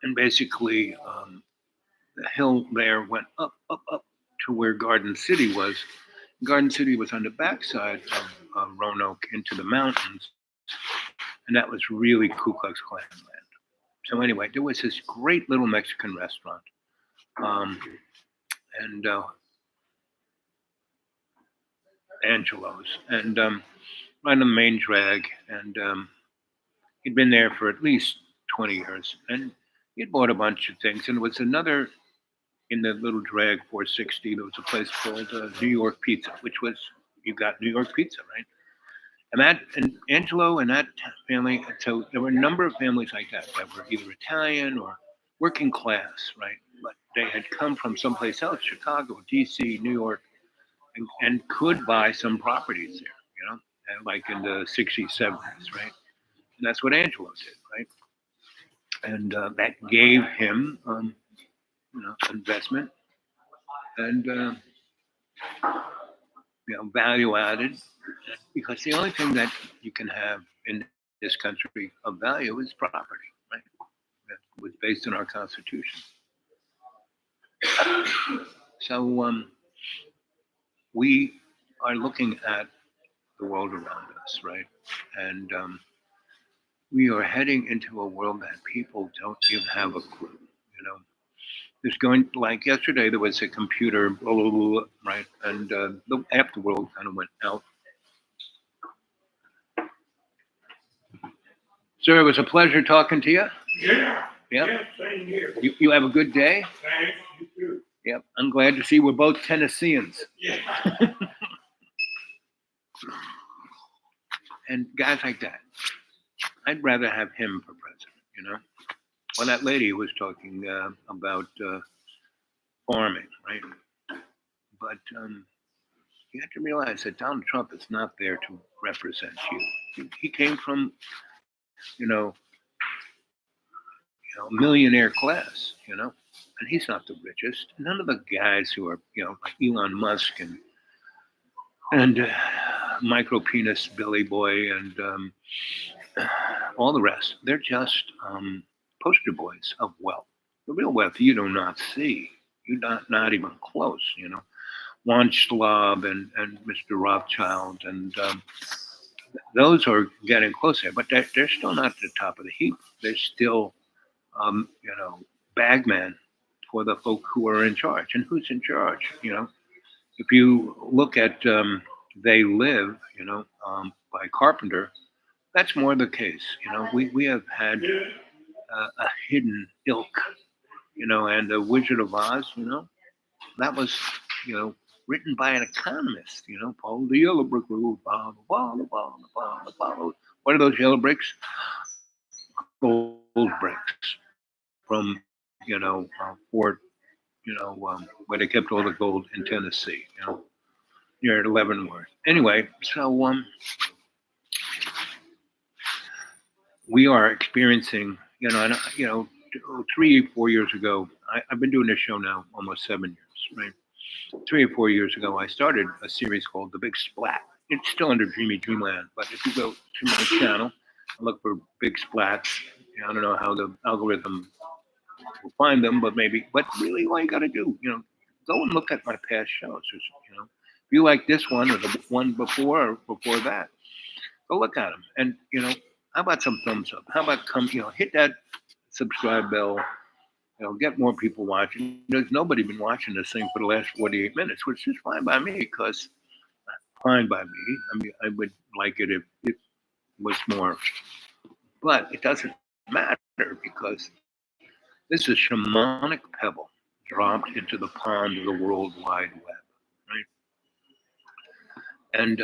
and basically the hill there went up to where Garden City was. Garden City was on the backside of Roanoke into the mountains, and that was really Ku Klux Klan land. So anyway, there was this great little Mexican restaurant, and Angelo's, and right on the main drag, and he'd been there for at least 20 years, and he'd bought a bunch of things, and there was another in the little drag 460. There was a place called New York Pizza, which was, you got New York Pizza, right? and Angelo and that family, so there were a number of families like that were either Italian or working class, right? But they had come from someplace else, Chicago, DC, New York, and could buy some properties there, and like in the 60s, 70s, right? And that's what Angelo did, right? And that gave him, investment and, value added, because the only thing that you can have in this country of value is property, right? That was based on our Constitution. So we are looking at the world around us, right? And we are heading into a world that people don't even have a clue, There's going, like yesterday, there was a computer, blah, blah, blah, right? And half the world kind of went out. Sir, it was a pleasure talking to you. Yeah. Yep. Yeah, same here. You have a good day. Thanks, you too. Yep. I'm glad to see we're both Tennesseans. Yeah. And guys like that, I'd rather have him for president, Well, that lady was talking about farming, right? But you have to realize that Donald Trump is not there to represent you. He came from, millionaire class, and he's not the richest. None of the guys who are, like Elon Musk and micro penis Billy Boy and all the rest, they're just poster boys of wealth. The real wealth you do not see. You're not even close, Juan Schwab and Mr. Rothschild, and those are getting closer, but they're still not at the top of the heap. They're still, bagman for the folk who are in charge. And who's in charge? If you look at They Live, by Carpenter, that's more the case. We have had a hidden ilk, and the Wizard of Oz, that was, written by an economist, follow the yellow brick road, follow. What are those yellow bricks? Gold bricks from, Fort, where they kept all the gold in Tennessee, near Leavenworth. Anyway, so we are experiencing, 3 or 4 years ago, I've been doing this show now almost 7 years, right? 3 or 4 years ago, I started a series called The Big Splat. It's still under Dreamy Dreamland, but if you go to my channel and look for Big Splats, I don't know how the algorithm will find them, but really all you got to do, go and look at my past shows. If you like this one or the one before or before that, go look at them. And, how about some thumbs up? How about hit that subscribe bell, get more people watching. There's nobody been watching this thing for the last 48 minutes, which is fine by me, because fine by me. I mean, I would like it if it was more, but it doesn't matter, because this is a shamanic pebble dropped into the pond of the World Wide Web, right? And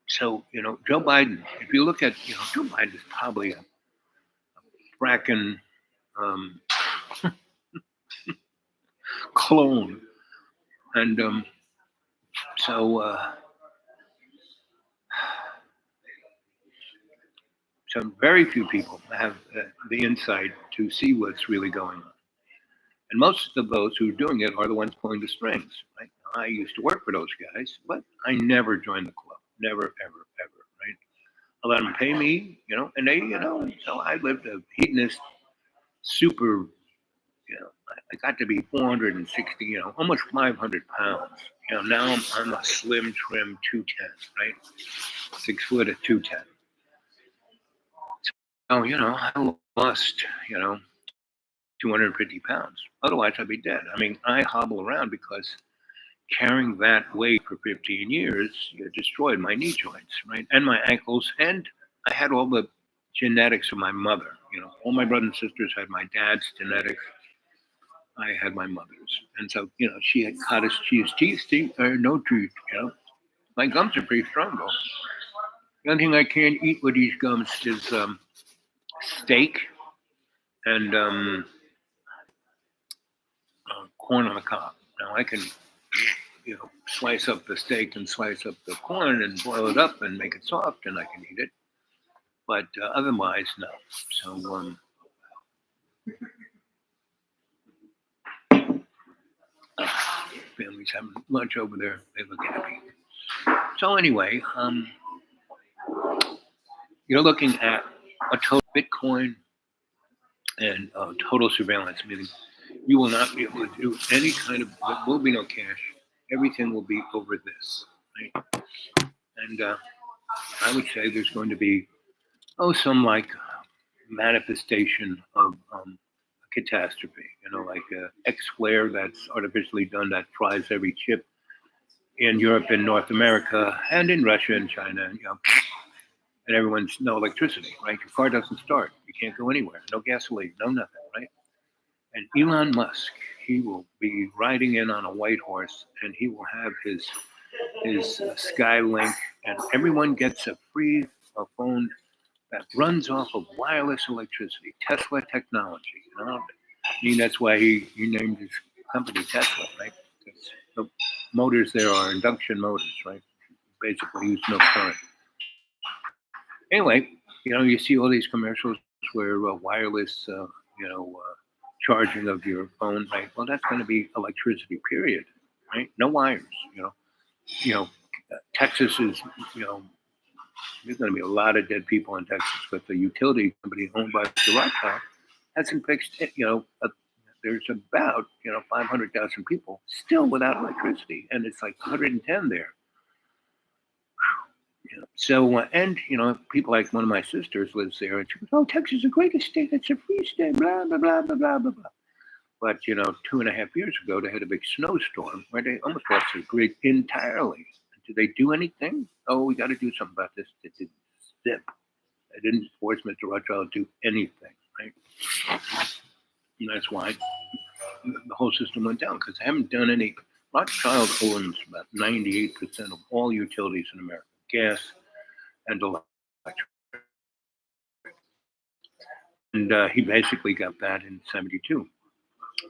so, Joe Biden, if you look at, Joe Biden is probably a fracking clone. And so very few people have the insight to see what's really going on. And most of those who are doing it are the ones pulling the strings, right? I used to work for those guys, but I never joined the club. Never, ever, ever, right? I let them pay me, and they, so I lived a hedonist, super, I got to be 460, almost 500 pounds. Now I'm a slim, trim 210, right? 6 foot at 210. So, I lost, 250 pounds. Otherwise, I'd be dead. I mean, I hobble around because carrying that weight for 15 years destroyed my knee joints, right? And my ankles. And I had all the genetics of my mother. All my brothers and sisters had my dad's genetics. I had my mother's. And so, she had cottage cheese teeth, or no teeth, My gums are pretty strong though. The only thing I can't eat with these gums is steak and corn on the cob. Now I can, slice up the steak and slice up the corn and boil it up and make it soft, and I can eat it. But otherwise, no. So family's having lunch over there. They look happy. So anyway, you're looking at a total Bitcoin and total surveillance, meaning you will not be able to do any kind of, there will be no cash. Everything will be over this, right? And I would say there's going to be, some like manifestation of a catastrophe, like X flare that's artificially done that fries every chip in Europe and North America and in Russia and China, and everyone's no electricity, right? Your car doesn't start. You can't go anywhere. No gasoline, no nothing, right? And Elon Musk, he will be riding in on a white horse, and he will have his Skylink, and everyone gets a free phone that runs off of wireless electricity, Tesla technology. I mean, that's why he named his company Tesla, right? Because the motors there are induction motors, right? Basically, use no current. Anyway, you see all these commercials where wireless, charging of your phone, right? Well, that's going to be electricity, period, right? No wires, Texas is, there's going to be a lot of dead people in Texas, but the utility company owned by the Rothschild hasn't fixed it. There's about 500,000 people still without electricity, and it's like 110 there. So, and people like one of my sisters lives there, and she goes, "Oh, Texas is the greatest state. It's a free state." Blah blah blah blah blah blah blah. But 2.5 years ago, they had a big snowstorm where they almost lost their grid entirely. Did they do anything? Oh, we got to do something about this. They didn't zip. They didn't force Mr. Rothschild to do anything, right? And that's why the whole system went down, because they haven't done any. Rothschild owns about 98% of all utilities in America, gas and electric. And he basically got that in '72.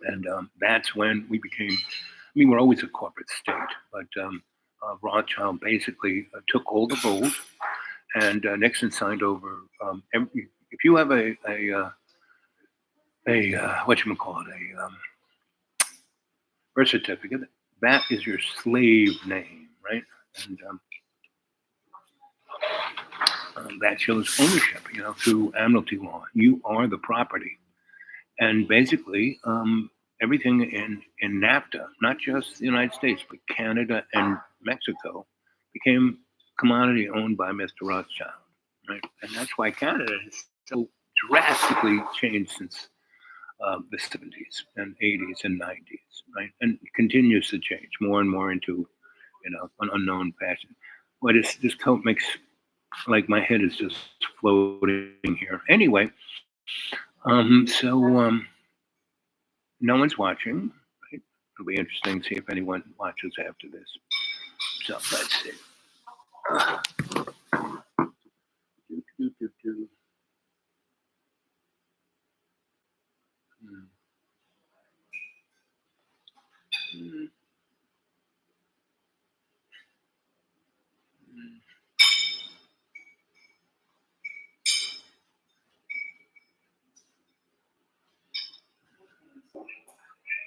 And that's when we became, we're always a corporate state, but Rothschild basically took all the gold, and Nixon signed over. If you have a whatchamacallit, a birth certificate, that is your slave name, right? And that shows ownership, through admiralty law. You are the property. And basically, everything in NAFTA, not just the United States, but Canada and Mexico, became commodity owned by Mr. Rothschild, right? And that's why Canada has so drastically changed since the 70s and 80s and 90s, right? And continues to change more and more into, an unknown fashion. But this coat makes, like, my head is just floating here. Anyway, no one's watching, right? It'll be interesting to see if anyone watches after this. So let's see.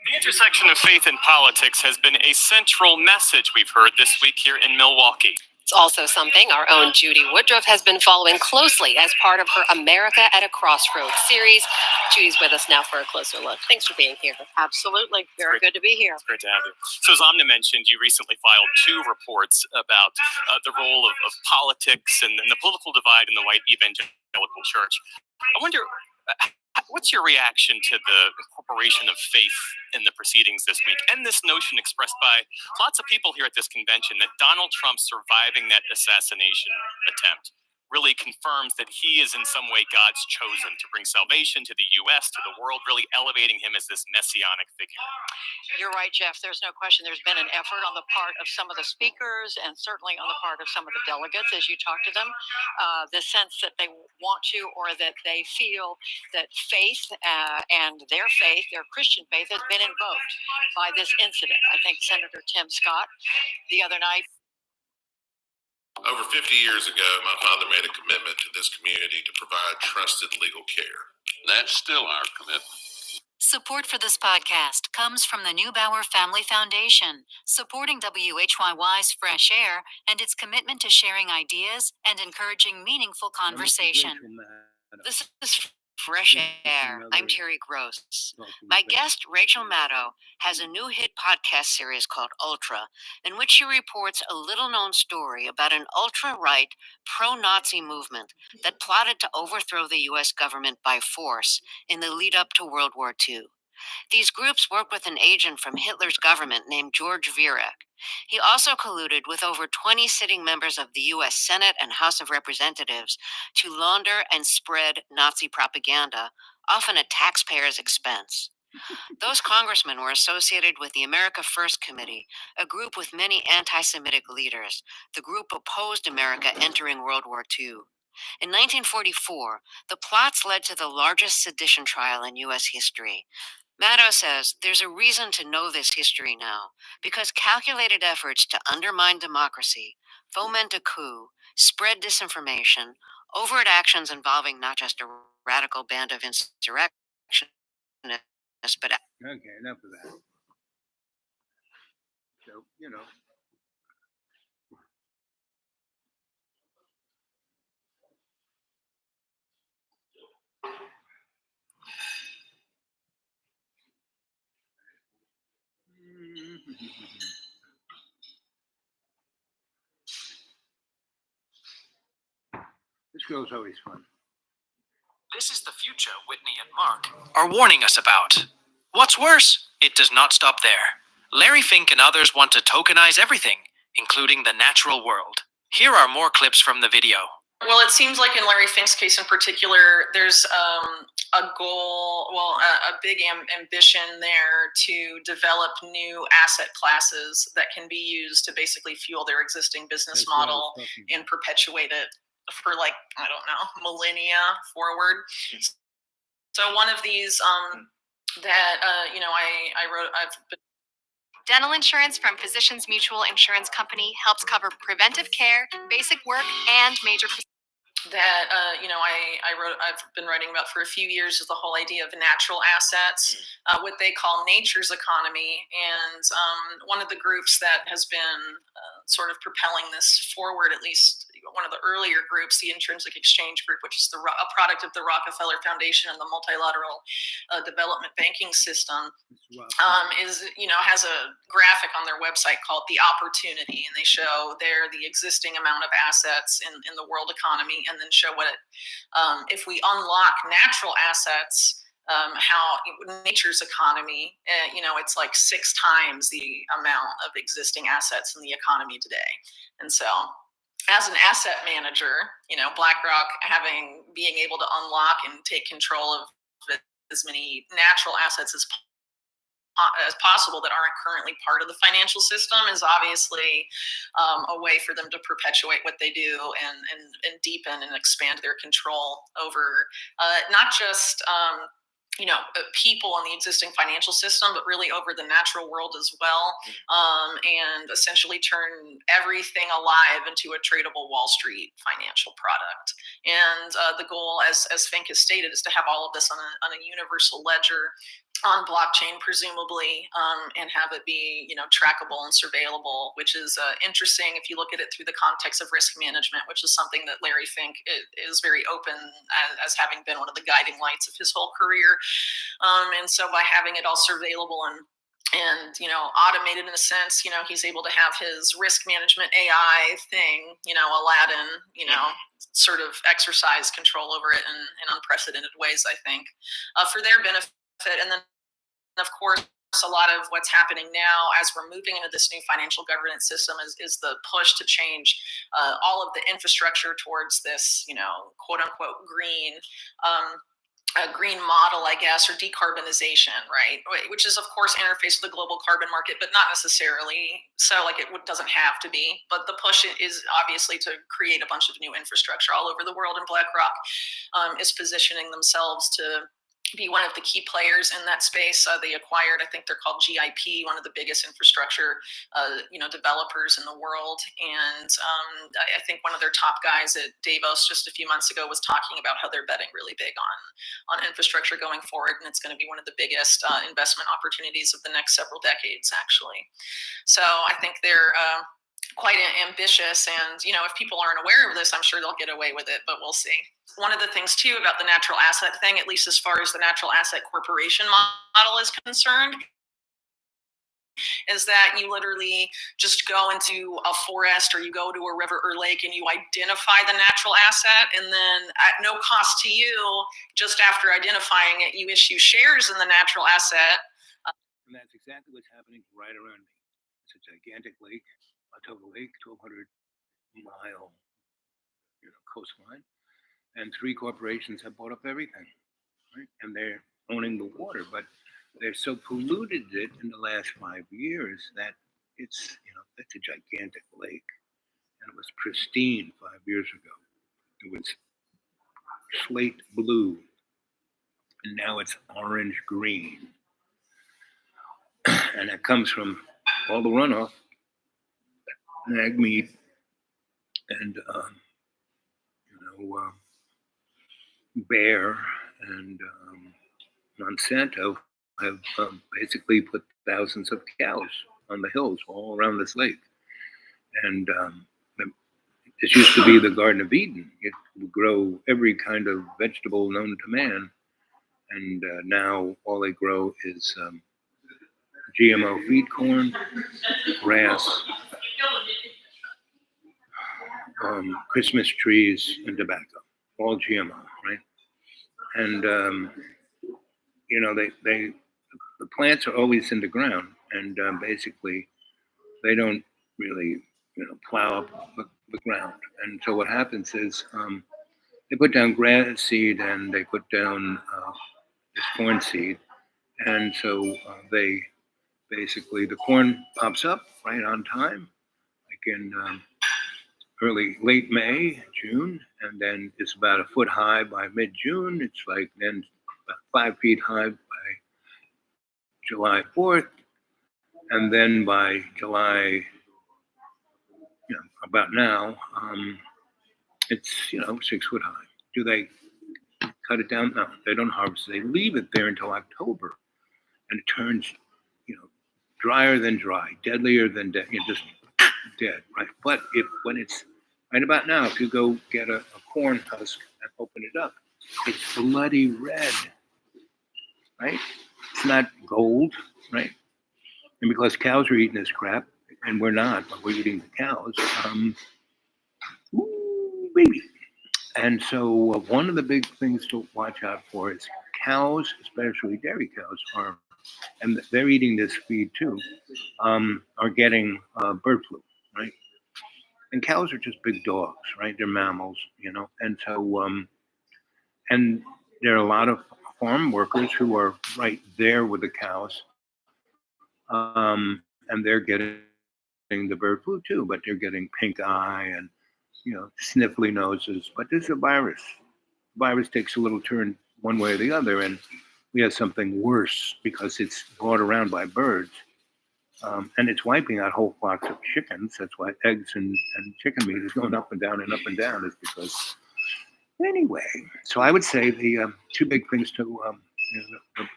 The intersection of faith and politics has been a central message we've heard this week here in Milwaukee. It's also something our own Judy Woodruff has been following closely as part of her America at a Crossroads series. Judy's with us now for a closer look. Thanks for being here. Absolutely. Very good to be here. It's great to have you. So as Amna mentioned, you recently filed 2 reports about the role of politics and the political divide in the white evangelical church. I wonder, what's your reaction to the incorporation of faith in the proceedings this week, and this notion expressed by lots of people here at this convention that Donald Trump surviving that assassination attempt really confirms that he is in some way God's chosen to bring salvation to the U.S., to the world, really elevating him as this messianic figure. You're right, Jeff. There's no question there's been an effort on the part of some of the speakers and certainly on the part of some of the delegates as you talk to them, the sense that they want to or that they feel that faith and their Christian faith, has been invoked by this incident. I think Senator Tim Scott the other night. Over 50 years ago, my father made a commitment to this community to provide trusted legal care. That's still our commitment. Support for this podcast comes from the Neubauer Family Foundation, supporting WHYY's Fresh Air and its commitment to sharing ideas and encouraging meaningful conversation. This is Fresh Air. I'm Terry Gross. My guest, Rachel Maddow, has a new hit podcast series called Ultra, in which she reports a little-known story about an ultra-right, pro-Nazi movement that plotted to overthrow the U.S. government by force in the lead-up to World War II. These groups work with an agent from Hitler's government named George Viereck. He also colluded with over 20 sitting members of the U.S. Senate and House of Representatives to launder and spread Nazi propaganda, often at taxpayers' expense. Those congressmen were associated with the America First Committee, a group with many anti-Semitic leaders. The group opposed America entering World War II. In 1944, the plots led to the largest sedition trial in U.S. history. Maddow says there's a reason to know this history now, because calculated efforts to undermine democracy, foment a coup, spread disinformation, overt actions involving not just a radical band of insurrectionists, but... Okay, enough of that. So, this girl's always fun. This is the future Whitney and Mark are warning us about. What's worse, it does not stop there. Larry Fink and others want to tokenize everything, including the natural world. Here are more clips from the video. Well, it seems like in Larry Fink's case in particular, there's a goal, a big ambition there to develop new asset classes that can be used to basically fuel their existing business model and perpetuate it for millennia forward. So one of these Dental insurance from Physicians Mutual Insurance Company helps cover preventive care, basic work, and major I've been writing about for a few years is the whole idea of natural assets, what they call nature's economy. And one of the groups that has been sort of propelling this forward, at least one of the earlier groups, the Intrinsic Exchange Group, which is a product of the Rockefeller Foundation and the multilateral development banking system, has a graphic on their website called The Opportunity, and they show there the existing amount of assets in the world economy, and then show what if we unlock natural assets, how nature's economy, it's like 6 times the amount of existing assets in the economy today. And so as an asset manager, BlackRock being able to unlock and take control of as many natural assets as possible that aren't currently part of the financial system is obviously a way for them to perpetuate what they do and deepen and expand their control over not just people in the existing financial system, but really over the natural world as well, and essentially turn everything alive into a tradable Wall Street financial product. And the goal, as Fink has stated, is to have all of this on a universal ledger on blockchain, presumably, and have it be, trackable and surveillable, which is interesting if you look at it through the context of risk management, which is something that Larry Fink is very open as having been one of the guiding lights of his whole career. And so by having it all surveillable and automated in a sense, he's able to have his risk management AI thing, Aladdin, sort of exercise control over it in unprecedented ways, I think, for their benefit. And then, of course, a lot of what's happening now as we're moving into this new financial governance system is the push to change all of the infrastructure towards this, quote unquote green. A green model, I guess, or decarbonization, right? Which is, of course, interface with the global carbon market, but not necessarily so. Like, it doesn't have to be. But the push is obviously to create a bunch of new infrastructure all over the world, and BlackRock is positioning themselves to be one of the key players in that space. They acquired, I think they're called GIP, one of the biggest infrastructure, developers in the world. And I think one of their top guys at Davos just a few months ago was talking about how they're betting really big on infrastructure going forward, and it's going to be one of the biggest investment opportunities of the next several decades, actually. So I think they're quite ambitious, and if people aren't aware of this, I'm sure they'll get away with it, but we'll see. One of the things too about the natural asset thing, at least as far as the natural asset corporation model is concerned, is that you literally just go into a forest or you go to a river or lake and you identify the natural asset, and then at no cost to you, just after identifying it, you issue shares in the natural asset. And that's exactly what's happening right around me. It's a gigantic lake, Otogo Lake, 1,200-mile coastline, and 3 corporations have bought up everything, right? And they're owning the water, but they've so polluted it in the last 5 years that it's a gigantic lake, and it was pristine 5 years ago. It was slate blue, and now it's orange green, and that comes from all the runoff, ag meat, and Bayer and Monsanto have basically put thousands of cows on the hills all around this lake. And this used to be the Garden of Eden. It would grow every kind of vegetable known to man. And now all they grow is GMO feed corn, grass, Christmas trees, and tobacco. All GMO, right? And the plants are always in the ground, and basically they don't really plow up the ground. And so what happens is they put down grass seed and they put down this corn seed, and so they basically, the corn pops up right on time, like in late May, June, and then it's about a foot high by mid-June. It's like then about 5 feet high by July 4th, and then by July, about now, it's 6 foot high. Do they cut it down? No, they don't harvest it. They leave it there until October, and it turns, drier than dry, deadlier than dead, just dead, right? But when it's right about now, if you go get a corn husk and open it up, it's bloody red, right? It's not gold, right? And because cows are eating this crap, and we're not, but we're eating the cows, baby. And so one of the big things to watch out for is cows, especially dairy cows, and they're eating this feed too, are getting bird flu, right? And cows are just big dogs, right? They're mammals, and so, and there are a lot of farm workers who are right there with the cows, and they're getting the bird flu too, but they're getting pink eye and, sniffly noses. But this is a virus. The virus takes a little turn one way or the other, and we have something worse because it's brought around by birds. And it's wiping out whole flocks of chickens. That's why eggs and chicken meat is going up and down and up and down, is because, anyway. So I would say the 2 big things to the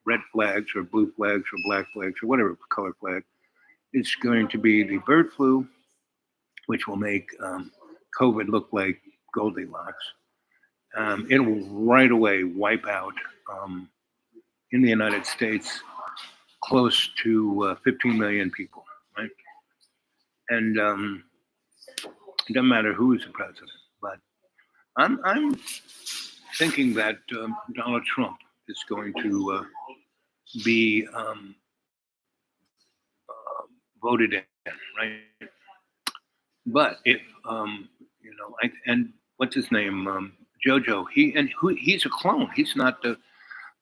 red flags or blue flags or black flags or whatever color flag is going to be the bird flu, which will make COVID look like Goldilocks. It will right away wipe out in the United States close to 15 million people, right? And it doesn't matter who's the president, but I'm thinking that Donald Trump is going to be voted in, right? But if and what's his name, Jojo? He's a clone. He's not the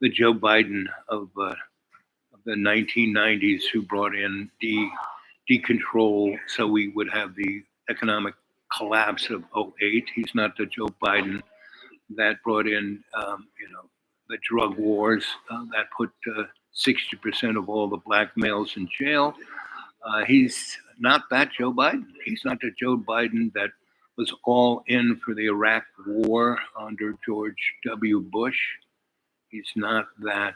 Joe Biden of the 1990s who brought in decontrol so we would have the economic collapse of '08. He's not the Joe Biden that brought in, the drug wars that put 60% of all the black males in jail. He's not that Joe Biden. He's not the Joe Biden that was all in for the Iraq war under George W. Bush. He's not that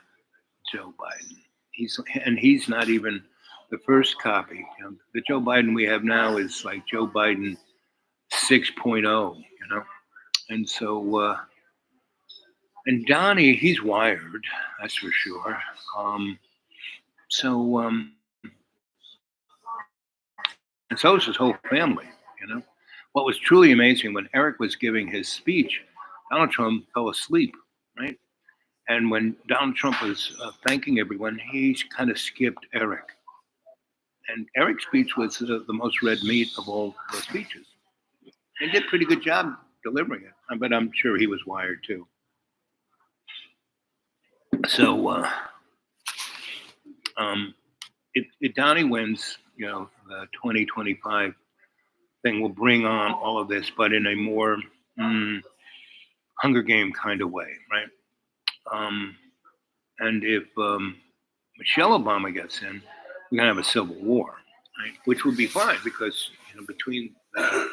Joe Biden. He's not even the first copy. The Joe Biden we have now is like Joe Biden 6.0, And so, and Donnie, he's wired, that's for sure. And so is his whole family. What was truly amazing when Eric was giving his speech, Donald Trump fell asleep, right? And when Donald Trump was thanking everyone, he kind of skipped Eric. And Eric's speech was the most red meat of all the speeches. He did a pretty good job delivering it, but I'm sure he was wired too. So if Donnie wins, the 2025 thing will bring on all of this, but in a more Hunger Game kind of way, right? And if Michelle Obama gets in, we're gonna have a civil war, right? Which would be fine because between the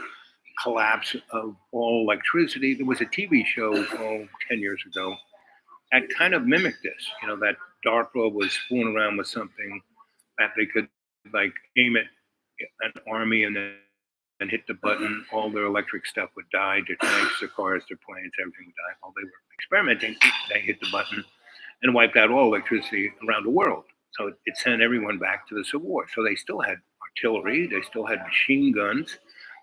collapse of all electricity, there was a TV show 10 years ago that kind of mimicked this. That DARPA was fooling around with something that they could like aim at an army and then hit the button, all their electric stuff would die, their tanks, their cars, their planes, everything would die. While they were experimenting, they hit the button and wiped out all electricity around the world. So it sent everyone back to the Civil War. So they still had artillery, they still had machine guns.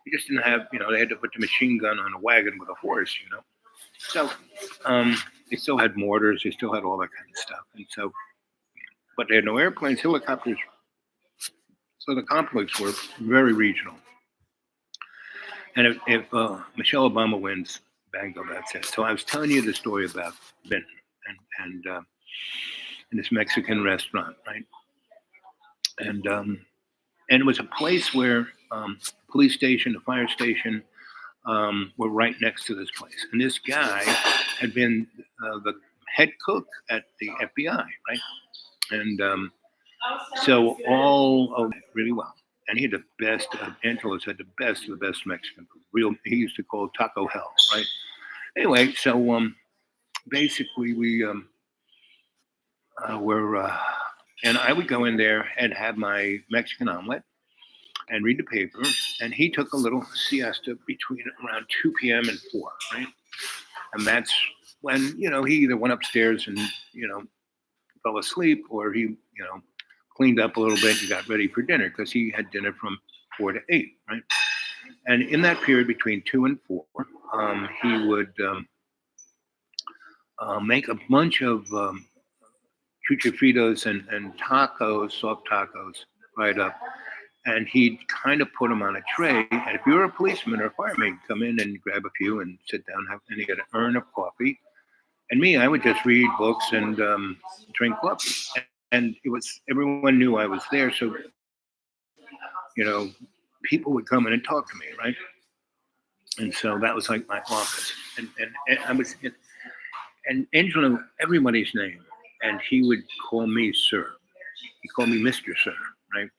They just didn't have, they had to put the machine gun on a wagon with a horse, So they still had mortars, they still had all that kind of stuff. And so, but they had no airplanes, helicopters. So the conflicts were very regional. And if Michelle Obama wins, bango, that's it. So I was telling you the story about Ben and this Mexican restaurant, right? And it was a place where police station, the fire station, were right next to this place. And this guy had been the head cook at the FBI, right? And so all of it really well. And he had the best, Angelos had the best of the best Mexican food. He used to call it taco hell, right? Anyway, so basically we and I would go in there and have my Mexican omelet and read the paper. And he took a little siesta between around 2 p.m. and 4, right? And that's when, he either went upstairs and, fell asleep or he, cleaned up a little bit and got ready for dinner because he had dinner from 4 to 8, right? And in that period between 2 and 4, he would make a bunch of chuchifritos and tacos, soft tacos, right up. And he'd kind of put them on a tray. And if you were a policeman or a fireman, you'd come in and grab a few and sit down, and he had an urn of coffee. And me, I would just read books and drink coffee. And it was, everyone knew I was there. So, people would come in and talk to me, right? And so that was like my office. And I was, and Angel knew everybody's name. And he would call me sir. He called me Mr. Sir, right?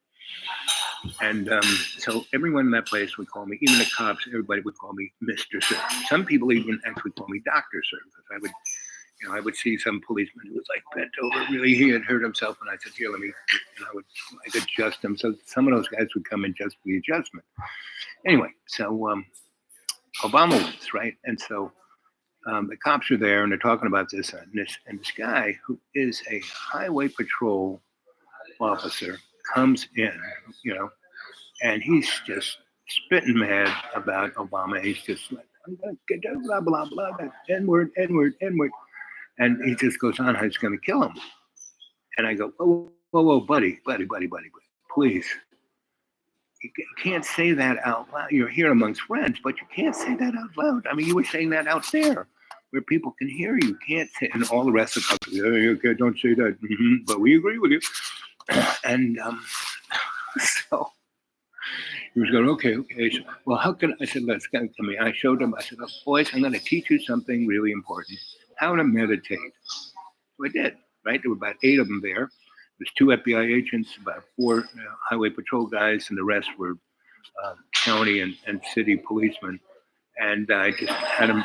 And so everyone in that place would call me, even the cops, everybody would call me Mr. Sir. Some people even actually call me Dr. Sir, because I would see some policeman who was like bent over, really, he had hurt himself, and I said, here, let me, and I would adjust him. So some of those guys would come in just for the adjustment. Anyway, so Obama wins, right? And so the cops are there, and they're talking about this, and this guy who is a highway patrol officer comes in, and he's just spitting mad about Obama. He's just like, I'm gonna get blah blah blah, N-word, N-word, N-word. And he just goes on, he's going to kill him. And I go, whoa, buddy, please. You can't say that out loud. You're here amongst friends, but you can't say that out loud. I mean, you were saying that out there where people can hear you. You can't say, and all the rest of the country, oh, okay, don't say that. But we agree with you. And so he was going, okay. So, well, how can I said, let's come to me. I showed him, I said, oh, boys, I'm going to teach you something really important, how to meditate. So I did, right? There were about 8 of them there. There's 2 FBI agents, about 4 highway patrol guys, and the rest were county and city policemen. And I just had them.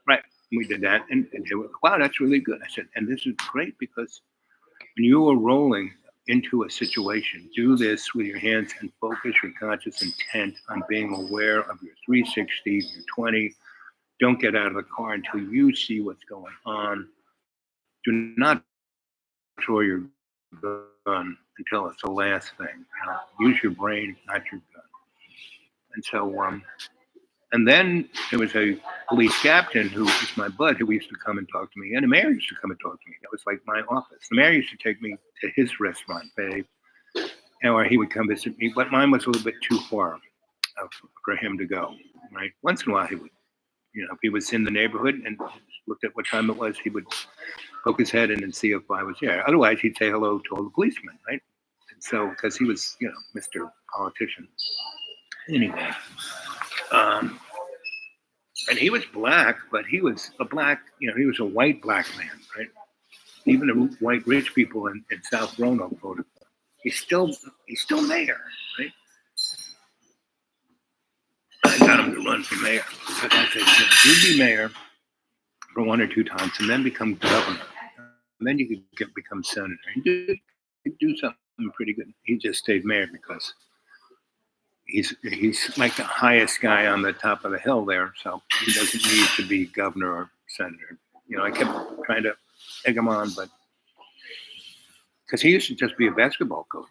Right. We did that. And they were, wow, that's really good. I said, and this is great because when you are rolling into a situation, do this with your hands and focus your conscious intent on being aware of your 360, your 20. Don't get out of the car until you see what's going on. Do not draw your gun until it's the last thing. Use your brain, not your gun. And so, and then there was a police captain who was my bud who used to come and talk to me, and the mayor used to come and talk to me. That was like my office. The mayor used to take me to his restaurant, or he would come visit me, but mine was a little bit too far for him to go. Right? Once in a while, he would, if he was in the neighborhood and looked at what time it was, he would poke his head in and see if I was there. Otherwise, he'd say hello to all the policemen, right? And so, because he was, Mr. Politician. Anyway, and he was black, but he was a black, he was a white black man, right? Even the white rich people in South Roanoke voted for him. He's still mayor, right? I got him to run for mayor. Because I said, you'd be mayor for 1 or 2 times and then become governor. And then you could become senator. You could do something pretty good. He just stayed mayor because he's like the highest guy on the top of the hill there, so he doesn't need to be governor or senator. I kept trying to egg him on, but because he used to just be a basketball coach,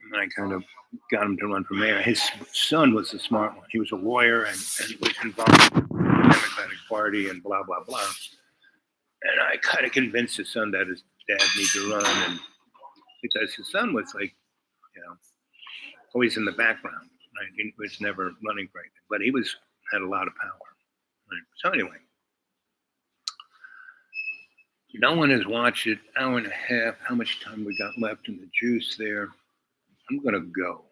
and I kind of got him to run for mayor. His son was the smart one. He was a lawyer and was involved in the Democratic Party and blah blah blah. And I kind of convinced his son that his dad needed to run, and because his son was like, always in the background. Right? He was never running for anything, but he had a lot of power. Right? So anyway, no one has watched it. Hour and a half. How much time we got left in the juice there? I'm gonna go.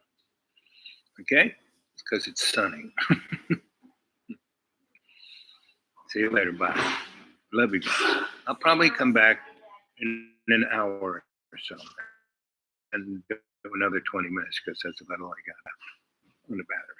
Okay, because it's sunny. See you later. Bye. Love you guys. I'll probably come back in an hour or so and do another 20 minutes because that's about all I got on the battery.